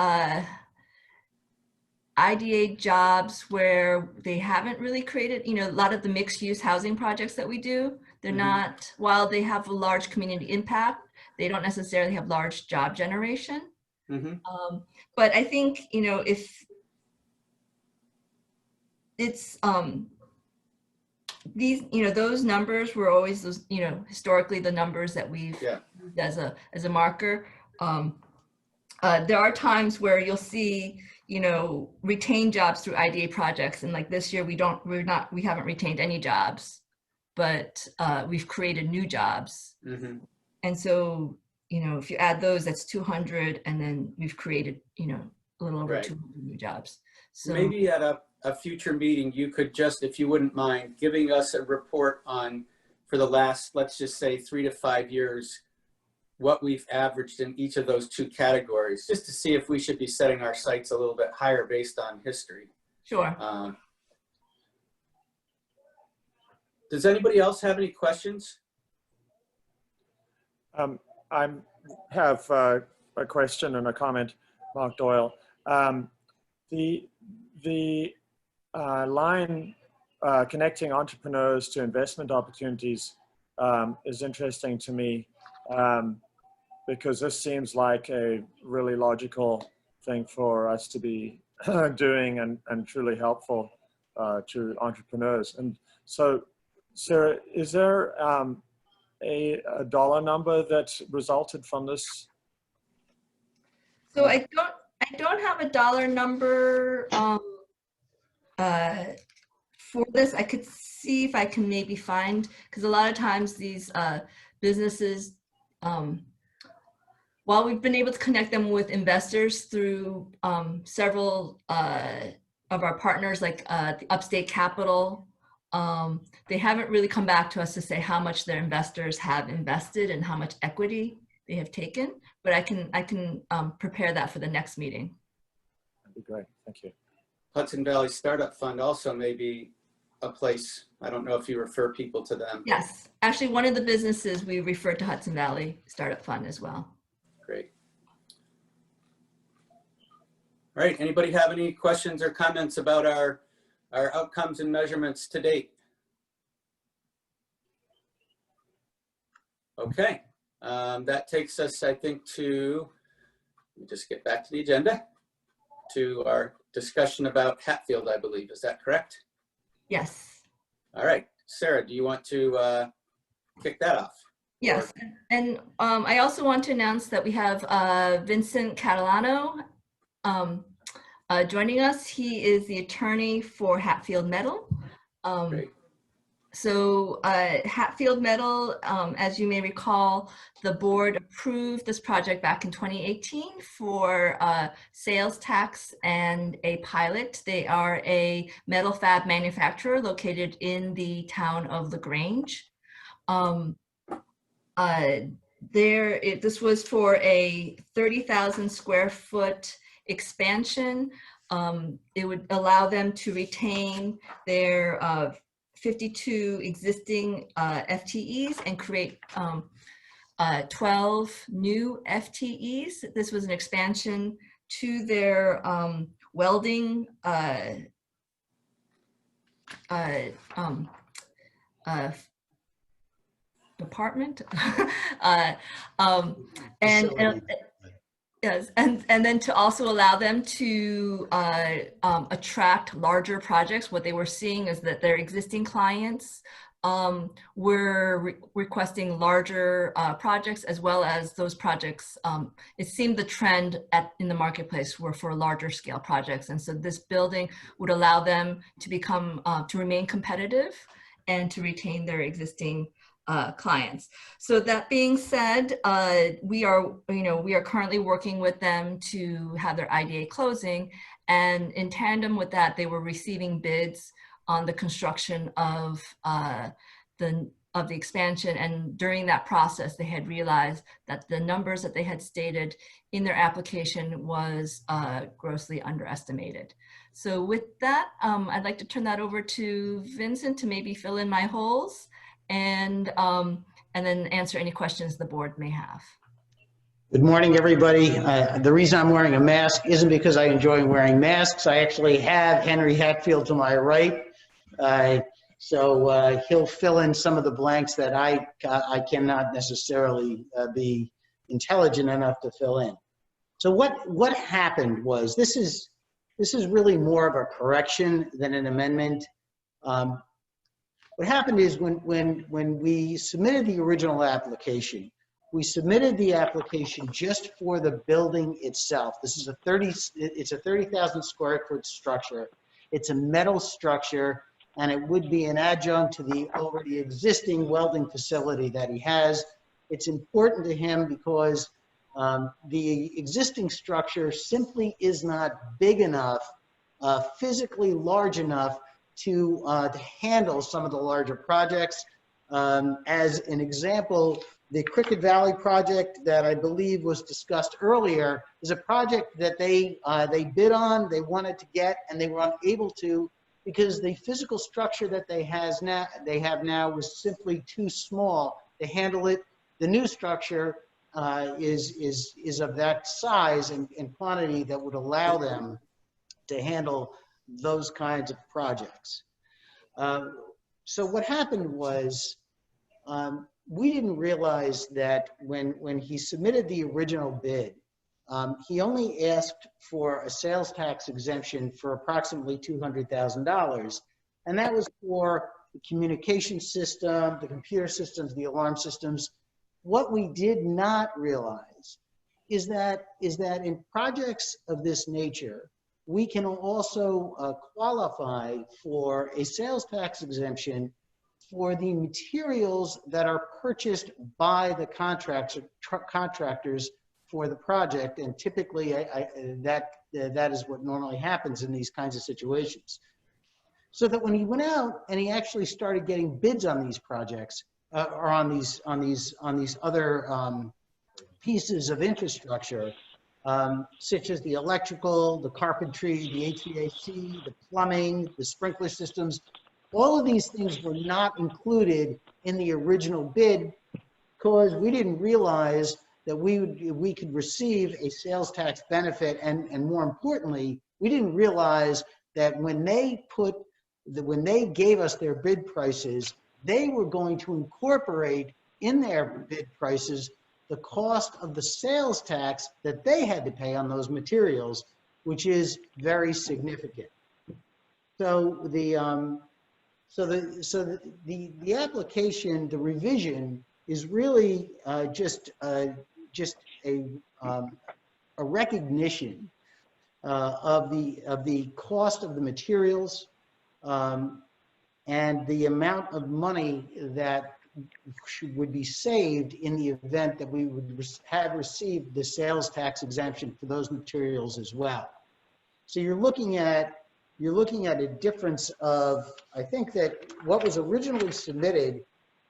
IDA jobs where they haven't really created, a lot of the mixed use housing projects that we do, they're not, while they have a large community impact, they don't necessarily have large job generation. But I think, if it's, these, those numbers were always those, historically the numbers that we've used as a marker. There are times where you'll see, retained jobs through IDA projects, and like this year we haven't retained any jobs, but we've created new jobs. And so, if you add those, that's 200, and then we've created, a little over 200 new jobs. So maybe at a future meeting, you could just, if you wouldn't mind, giving us a report on, for the last, let's just say 3 to 5 years, what we've averaged in each of those 2 categories, just to see if we should be setting our sights a little bit higher based on history. Sure. Does anybody else have any questions? I have a question and a comment, Mark Doyle. The line connecting entrepreneurs to investment opportunities is interesting to me, because this seems like a really logical thing for us to be doing and truly helpful to entrepreneurs. And so, Sarah, is there a dollar number that resulted from this? So I don't have a dollar number for this. I could see if I can maybe find, because a lot of times these businesses, while we've been able to connect them with investors through several of our partners, like the Upstate Capital, they haven't really come back to us to say how much their investors have invested and how much equity they have taken, but I can prepare that for the next meeting. That'd be great, thank you. Hudson Valley Startup Fund also may be a place, I don't know if you refer people to them. Yes, actually one of the businesses we refer to Hudson Valley Startup Fund as well. Great. All right, anybody have any questions or comments about our outcomes and measurements to date? Okay, that takes us, I think, to, let me just get back to the agenda, to our discussion about Hatfield, I believe. Is that correct? Yes. All right, Sarah, do you want to kick that off? Yes, and I also want to announce that we have Vincent Catalano joining us. He is the attorney for Hatfield Metal. So Hatfield Metal, as you may recall, the board approved this project back in 2018 for sales tax and a pilot. They are a metal fab manufacturer located in the town of LaGrange. This was for a 30,000 square foot expansion. It would allow them to retain their 52 existing FTEs and create 12 new FTEs. This was an expansion to their welding department. Yes, and then to also allow them to attract larger projects. What they were seeing is that their existing clients were requesting larger projects, as well as those projects. It seemed the trend in the marketplace were for larger scale projects, and so this building would allow them to become to remain competitive and to retain their existing clients. So that being said, we are currently working with them to have their IDA closing, and in tandem with that, they were receiving bids on the construction of the expansion. And during that process, they had realized that the numbers that they had stated in their application was grossly underestimated. So with that, I'd like to turn that over to Vincent to maybe fill in my holes and then answer any questions the board may have. Good morning, everybody. The reason I'm wearing a mask isn't because I enjoy wearing masks. I actually have Henry Hatfield to my right. So he'll fill in some of the blanks that I cannot necessarily be intelligent enough to fill in. So what happened was, this is really more of a correction than an amendment. What happened is when we submitted the original application, we submitted the application just for the building itself. This is it's a 30,000 square foot structure. It's a metal structure, and it would be an adjunct to the already existing welding facility that he has. It's important to him because the existing structure simply is not big enough, physically large enough to handle some of the larger projects. As an example, the Cricket Valley project that I believe was discussed earlier is a project that they bid on, they wanted to get, and they were unable to because the physical structure that they have now was simply too small to handle it. The new structure is of that size and quantity that would allow them to handle those kinds of projects. So what happened was, we didn't realize that when he submitted the original bid, he only asked for a sales tax exemption for approximately $200,000. And that was for the communication system, the computer systems, the alarm systems. What we did not realize is that in projects of this nature, we can also qualify for a sales tax exemption for the materials that are purchased by the contractors for the project. And typically that is what normally happens in these kinds of situations. So that when he went out and he actually started getting bids on these projects, or on these other pieces of infrastructure, such as the electrical, the carpentry, the HVAC, the plumbing, the sprinkler systems, all of these things were not included in the original bid because we didn't realize that we could receive a sales tax benefit, and more importantly, we didn't realize that when they gave us their bid prices, they were going to incorporate in their bid prices the cost of the sales tax that they had to pay on those materials, which is very significant. So the application, the revision, is really just a recognition of the cost of the materials, and the amount of money that would be saved in the event that we would have received the sales tax exemption for those materials as well. So you're looking at a difference of, I think that what was originally submitted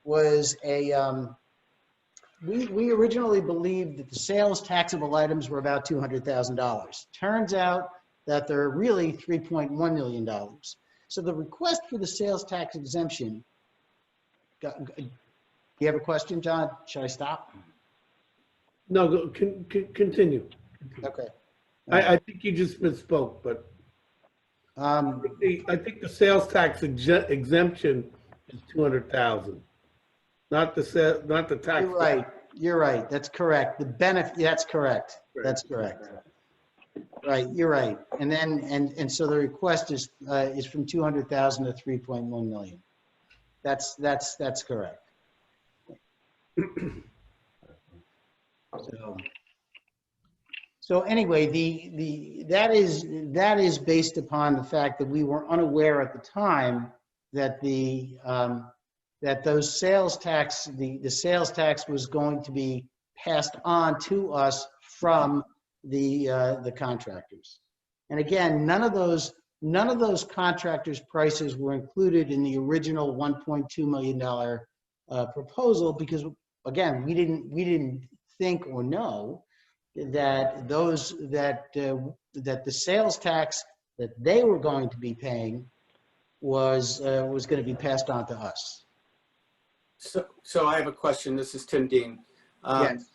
was we originally believed that the sales taxable items were about $200,000. Turns out that they're really $3.1 million. So the request for the sales tax exemption, do you have a question, John? Should I stop? No, continue. Okay. I think you just misspoke, but I think the sales tax exemption is 200,000, not the tax. You're right. You're right. That's correct. The benefit. That's correct. That's correct. Right. You're right. And then and so the request is from 200,000 to 3.1 million. That's correct. So anyway, that is based upon the fact that we were unaware at the time that that those sales tax, the sales tax was going to be passed on to us from the contractors. And again, none of those contractors' prices were included in the original $1.2 million proposal because, again, we didn't think or know that the sales tax that they were going to be paying was going to be passed on to us. So I have a question. This is Tim Dean. Yes.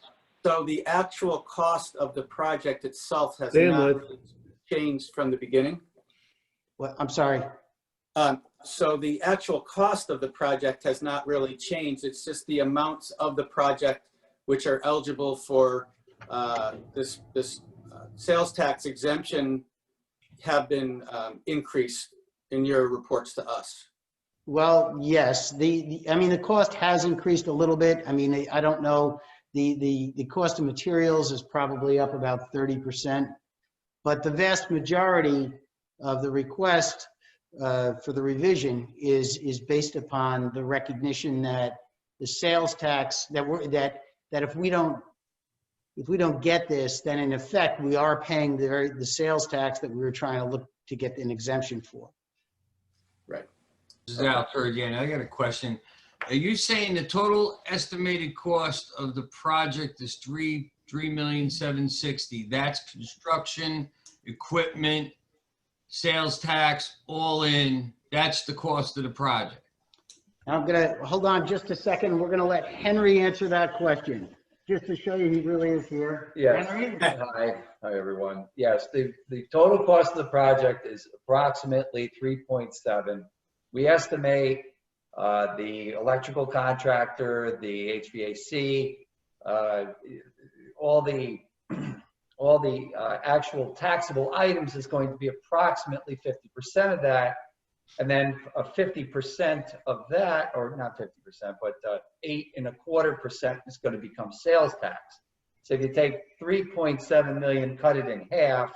So the actual cost of the project itself has not really changed from the beginning? What? I'm sorry. So the actual cost of the project has not really changed. It's just the amounts of the project which are eligible for this sales tax exemption have been increased in your reports to us. Well, yes. I mean, the cost has increased a little bit. I mean, I don't know. The cost of materials is probably up about 30%, but the vast majority of the request for the revision is based upon the recognition that the sales tax that if we don't get this, then in effect we are paying the sales tax that we were trying to look to get an exemption for. Right. This is Al Turgeon. I got a question. Are you saying the total estimated cost of the project is $3,760,000? That's construction, equipment, sales tax, all in. That's the cost of the project. I'm gonna hold on just a second. We're gonna let Henry answer that question, just to show you he really is here. Yes. Henry? Hi, everyone. Yes, the total cost of the project is approximately 3.7. We estimate the electrical contractor, the HVAC, all the actual taxable items is going to be approximately 50% of that. And then 50% of that, or not 50%, but 8.25% is going to become sales tax. So if you take 3.7 million, cut it in half,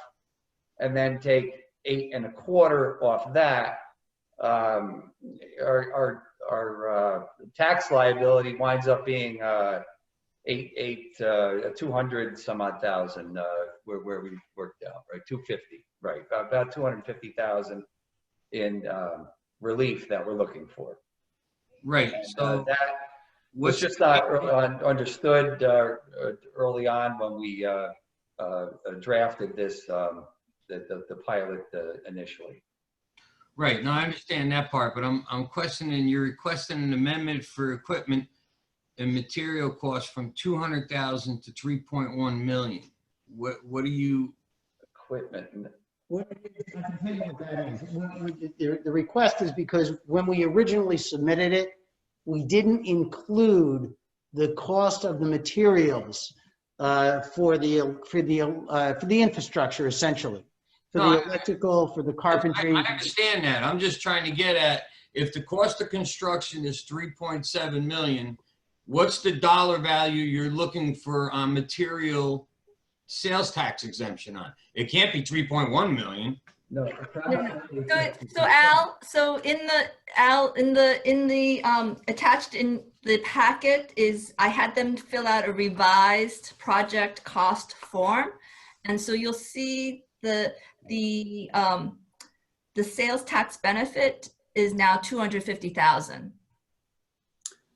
and then take 8.25 off that, our tax liability winds up being 200 some odd thousand, where we worked out, right? 250, right? About 250,000 in relief that we're looking for. Right. And, so that was just not understood early on when we drafted this, the pilot initially. Right. Now I understand that part, but I'm questioning, you're requesting an amendment for equipment and material costs from 200,000 to 3.1 million. What do you? Equipment. The request is because when we originally submitted it, we didn't include the cost of the materials for the infrastructure, essentially, for the electrical, for the carpentry. I understand that. I'm just trying to get at, if the cost of construction is 3.7 million, what's the dollar value you're looking for on material sales tax exemption on? It can't be 3.1 million. No. So Al, so in the attached in the packet is, I had them fill out a revised project cost form. And so you'll see the sales tax benefit is now 250,000.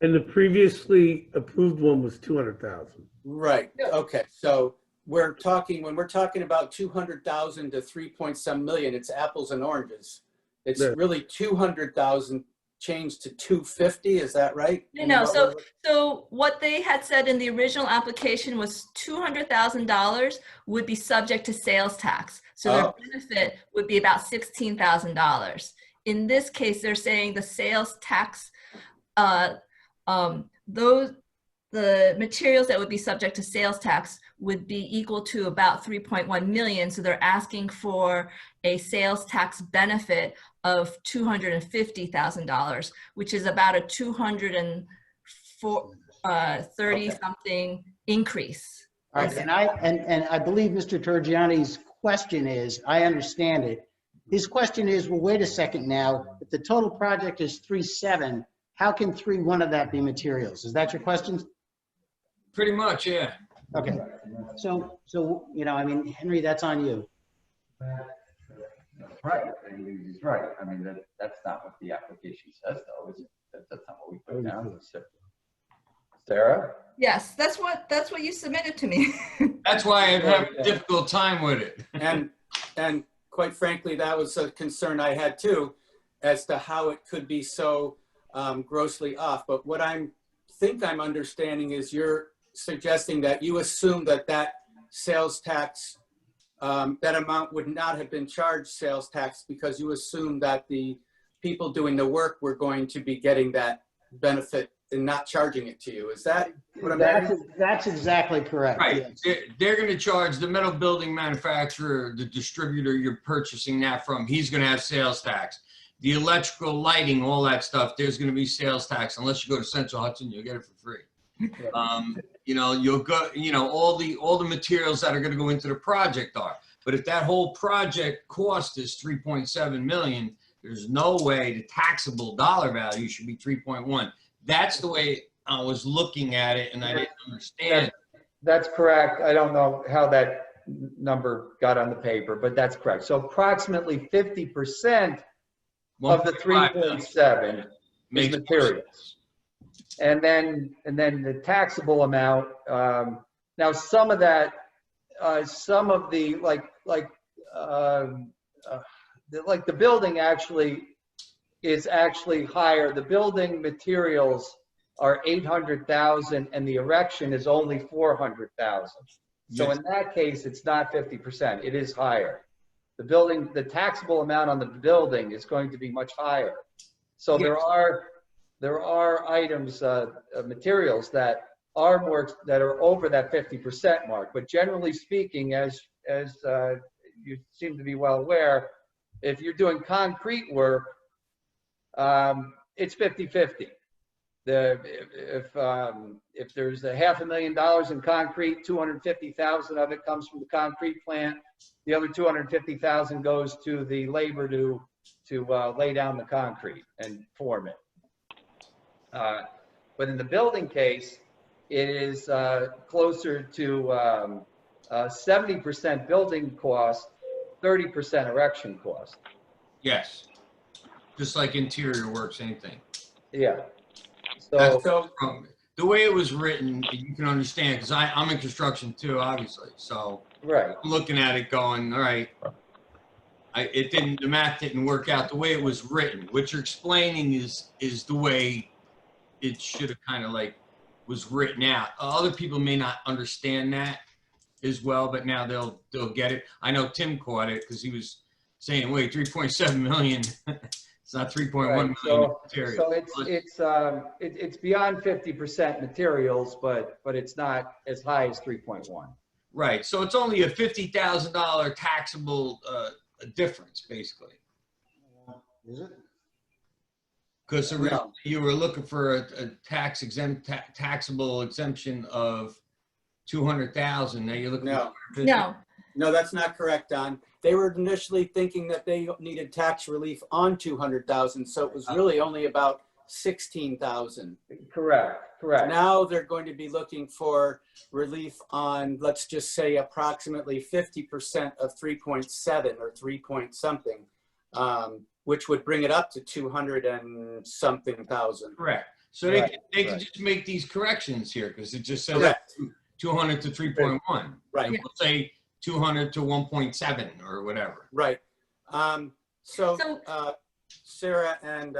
And the previously approved one was 200,000. Right, okay, so when we're talking about 200,000 to 3.some million, it's apples and oranges. It's Yeah. really 200,000 changed to 250, is that right? No, so what they had said in the original application was $200,000 would be subject to sales tax. So their benefit would be about $16,000. In this case, they're saying the sales tax, the materials that would be subject to sales tax would be equal to about 3.1 million. So they're asking for a sales tax benefit of $250,000, which is about a 230 something increase. All right, and I believe Mr. Turgiani's question is, I understand it. His question is, well, wait a second now, if the total project is 3.7, how can 3.1 of that be materials? Is that your question? Pretty much, yeah. Okay, so you know, I mean, Henry, that's on you. Right, he's right. I mean, that's not what the application says, though, is it? That's not what we put down. Sarah? Yes, that's what you submitted to me. That's why I have a difficult time with it. And quite frankly, that was a concern I had too, as to how it could be so grossly off. But what I'm understanding is you're suggesting that you assume that sales tax, that amount would not have been charged sales tax because you assume that the people doing the work were going to be getting that benefit and not charging it to you. Is that what I'm hearing? That's exactly correct. Right. Yes. They're going to charge the metal building manufacturer, the distributor you're purchasing that from, he's going to have sales tax. The electrical, lighting, all that stuff, there's going to be sales tax. Unless you go to Central Hudson, you'll get it for free. You know, you'll go, you know, all the materials that are going to go into the project are. But if that whole project cost is 3.7 million, there's no way the taxable dollar value should be 3.1. That's the way I was looking at it, and I didn't understand. That's correct. I don't know how that number got on the paper, but that's correct. So approximately 50% of the 3.7 is materials. And then the taxable amount, now some of that, some of the, like the building actually is actually higher. The building materials are 800,000 and the erection is only 400,000. So in that case, it's not 50%, it is higher. The taxable amount on the building is going to be much higher. So there are items, materials that are over that 50% mark. But generally speaking, as you seem to be well aware, if you're doing concrete work, it's 50-50. If there's $500,000 in concrete, 250,000 of it comes from the concrete plant. The other 250,000 goes to the labor to lay down the concrete and form it. But in the building case, it is closer to 70% building cost, 30% erection cost. Yes. Just like interior work, same thing. Yeah. So the way it was written, you can understand, because I'm in construction too, obviously. So right. I'm looking at it going, all right, the math didn't work out the way it was written. What you're explaining is the way it should have kind of like was written out. Other people may not understand that as well, but now they'll get it. I know Tim caught it because he was saying, wait, 3.7 million. It's not 3.1 million material. So it's beyond 50% materials, but it's not as high as 3.1. Right. So it's only a $50,000 taxable difference, basically. Is it? Because originally you were looking for a taxable exemption of 200,000. Now you're looking for No, that's not correct, Don. they were initially thinking that they needed tax relief on 200,000. So it was really only about 16,000. Correct. Now they're going to be looking for relief on, let's just say, approximately 50% of 3.7 or 3 point something, which would bring it up to 200 and something thousand. Correct. So they can just make these corrections here because it just says Correct. 200 to 3.1. Right. It will say 200 to 1.7 or whatever. Right. So Sarah and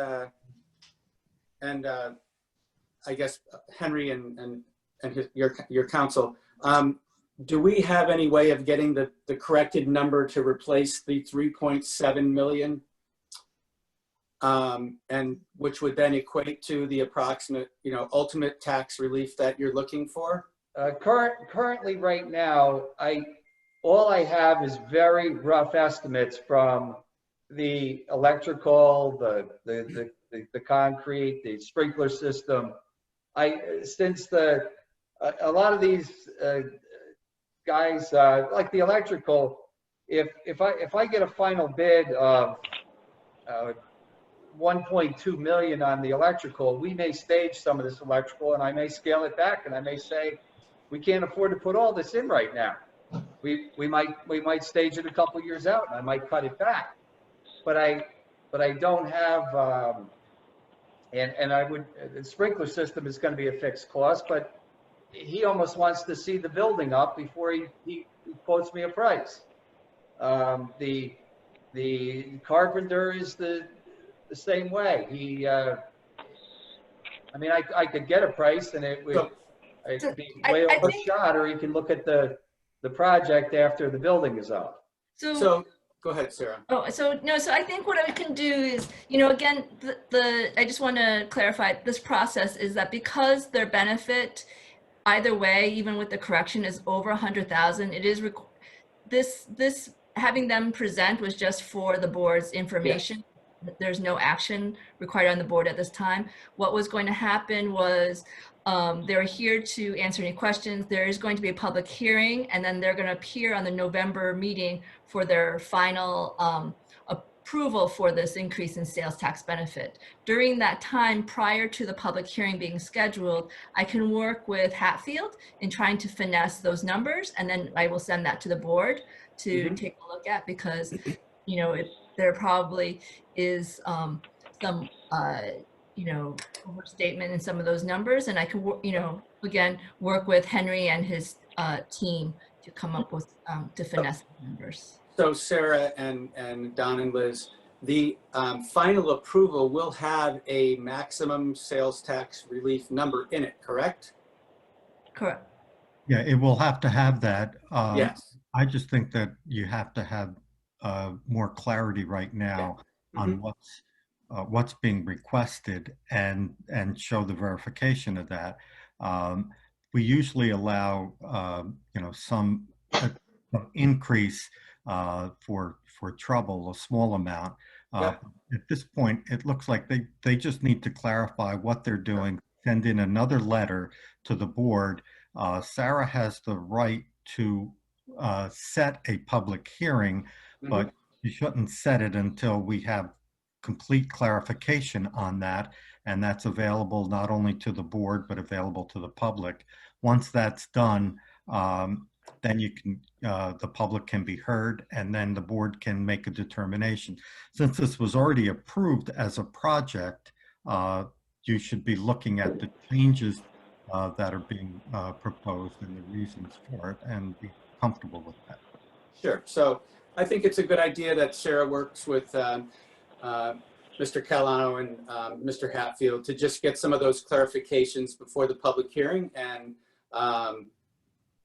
I guess Henry and your counsel, do we have any way of getting the corrected number to replace the 3.7 million? And which would then equate to the approximate, ultimate tax relief that you're looking for? Currently, right now, all I have is very rough estimates from the electrical, the concrete, the sprinkler system. Since a lot of these guys, like the electrical, if I get a final bid of 1.2 million on the electrical, we may stage some of this electrical, and I may scale it back, and I may say we can't afford to put all this in right now. We might stage it a couple years out, and I might cut it back. But I don't have, and I would, the sprinkler system is going to be a fixed cost, but he almost wants to see the building up before he quotes me a price. The carpenter is the same way. I mean, I could get a price and it would be way overshot, or you can look at the project after the building is up. So go ahead, Sarah. So I think what I can do is, again, I just want to clarify this process is that because their benefit, either way, even with the correction, is over 100,000, it is this having them present was just for the board's information. Yes. There's no action required on the board at this time. What was going to happen was they're here to answer any questions. There is going to be a public hearing, and then they're going to appear on the November meeting for their final approval for this increase in sales tax benefit. During that time, prior to the public hearing being scheduled, I can work with Hatfield in trying to finesse those numbers, and then I will send that to the board to take a look at, because there probably is some overstatement in some of those numbers, and I can again work with Henry and his team to come up with to finesse the numbers. So Sarah and Don and Liz, the final approval will have a maximum sales tax relief number in it, correct? Correct. Yeah, it will have to have that. Yes. I just think that you have to have more clarity right now on what's being requested and show the verification of that. We usually allow some increase for trouble, a small amount. At this point, it looks like they just need to clarify what they're doing, send in another letter to the board. Sarah has the right to set a public hearing, but you shouldn't set it until we have complete clarification on that, and that's available not only to the board but available to the public. Once that's done, then you can the public can be heard, and then the board can make a determination. Since this was already approved as a project, you should be looking at the changes that are being proposed and the reasons for it, and be comfortable with that. Sure. So I think it's a good idea that Sarah works with Mr. Calano and Mr. Hatfield to just get some of those clarifications before the public hearing, and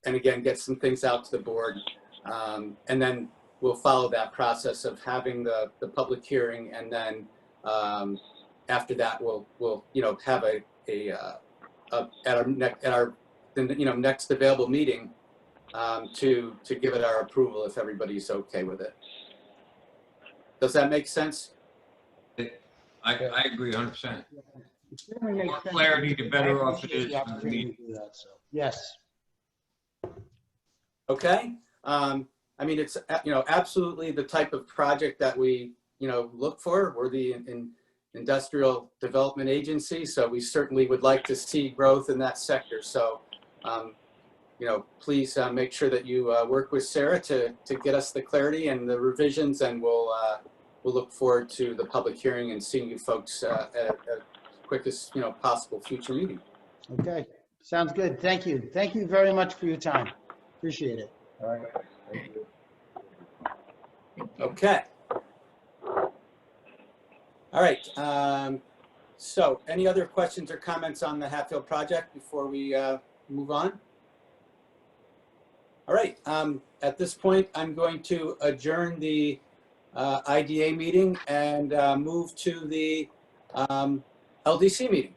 again, get some things out to the board. And then we'll follow that process of having the public hearing, and then after that, we'll have at our next available meeting to give it our approval if everybody's okay with it. Does that make sense? I agree 100%. The more clarity, the better off it is for the meeting. Yes. Okay. I I mean, it's, absolutely the type of project that we, look for. We're the industrial development agency, so we certainly would like to see growth in that sector. So, please make sure that you work with Sarah to get us the clarity and the revisions, and we'll look forward to the public hearing and seeing you folks at a quickest, possible future meeting. Okay, sounds good. Thank you. Thank you very much for your time. Appreciate it. All right. Thank you. Okay. All right. So any other questions or comments on the Hatfield project before we move on? All right. At this point, I'm going to adjourn the IDA meeting and move to the LDC meeting.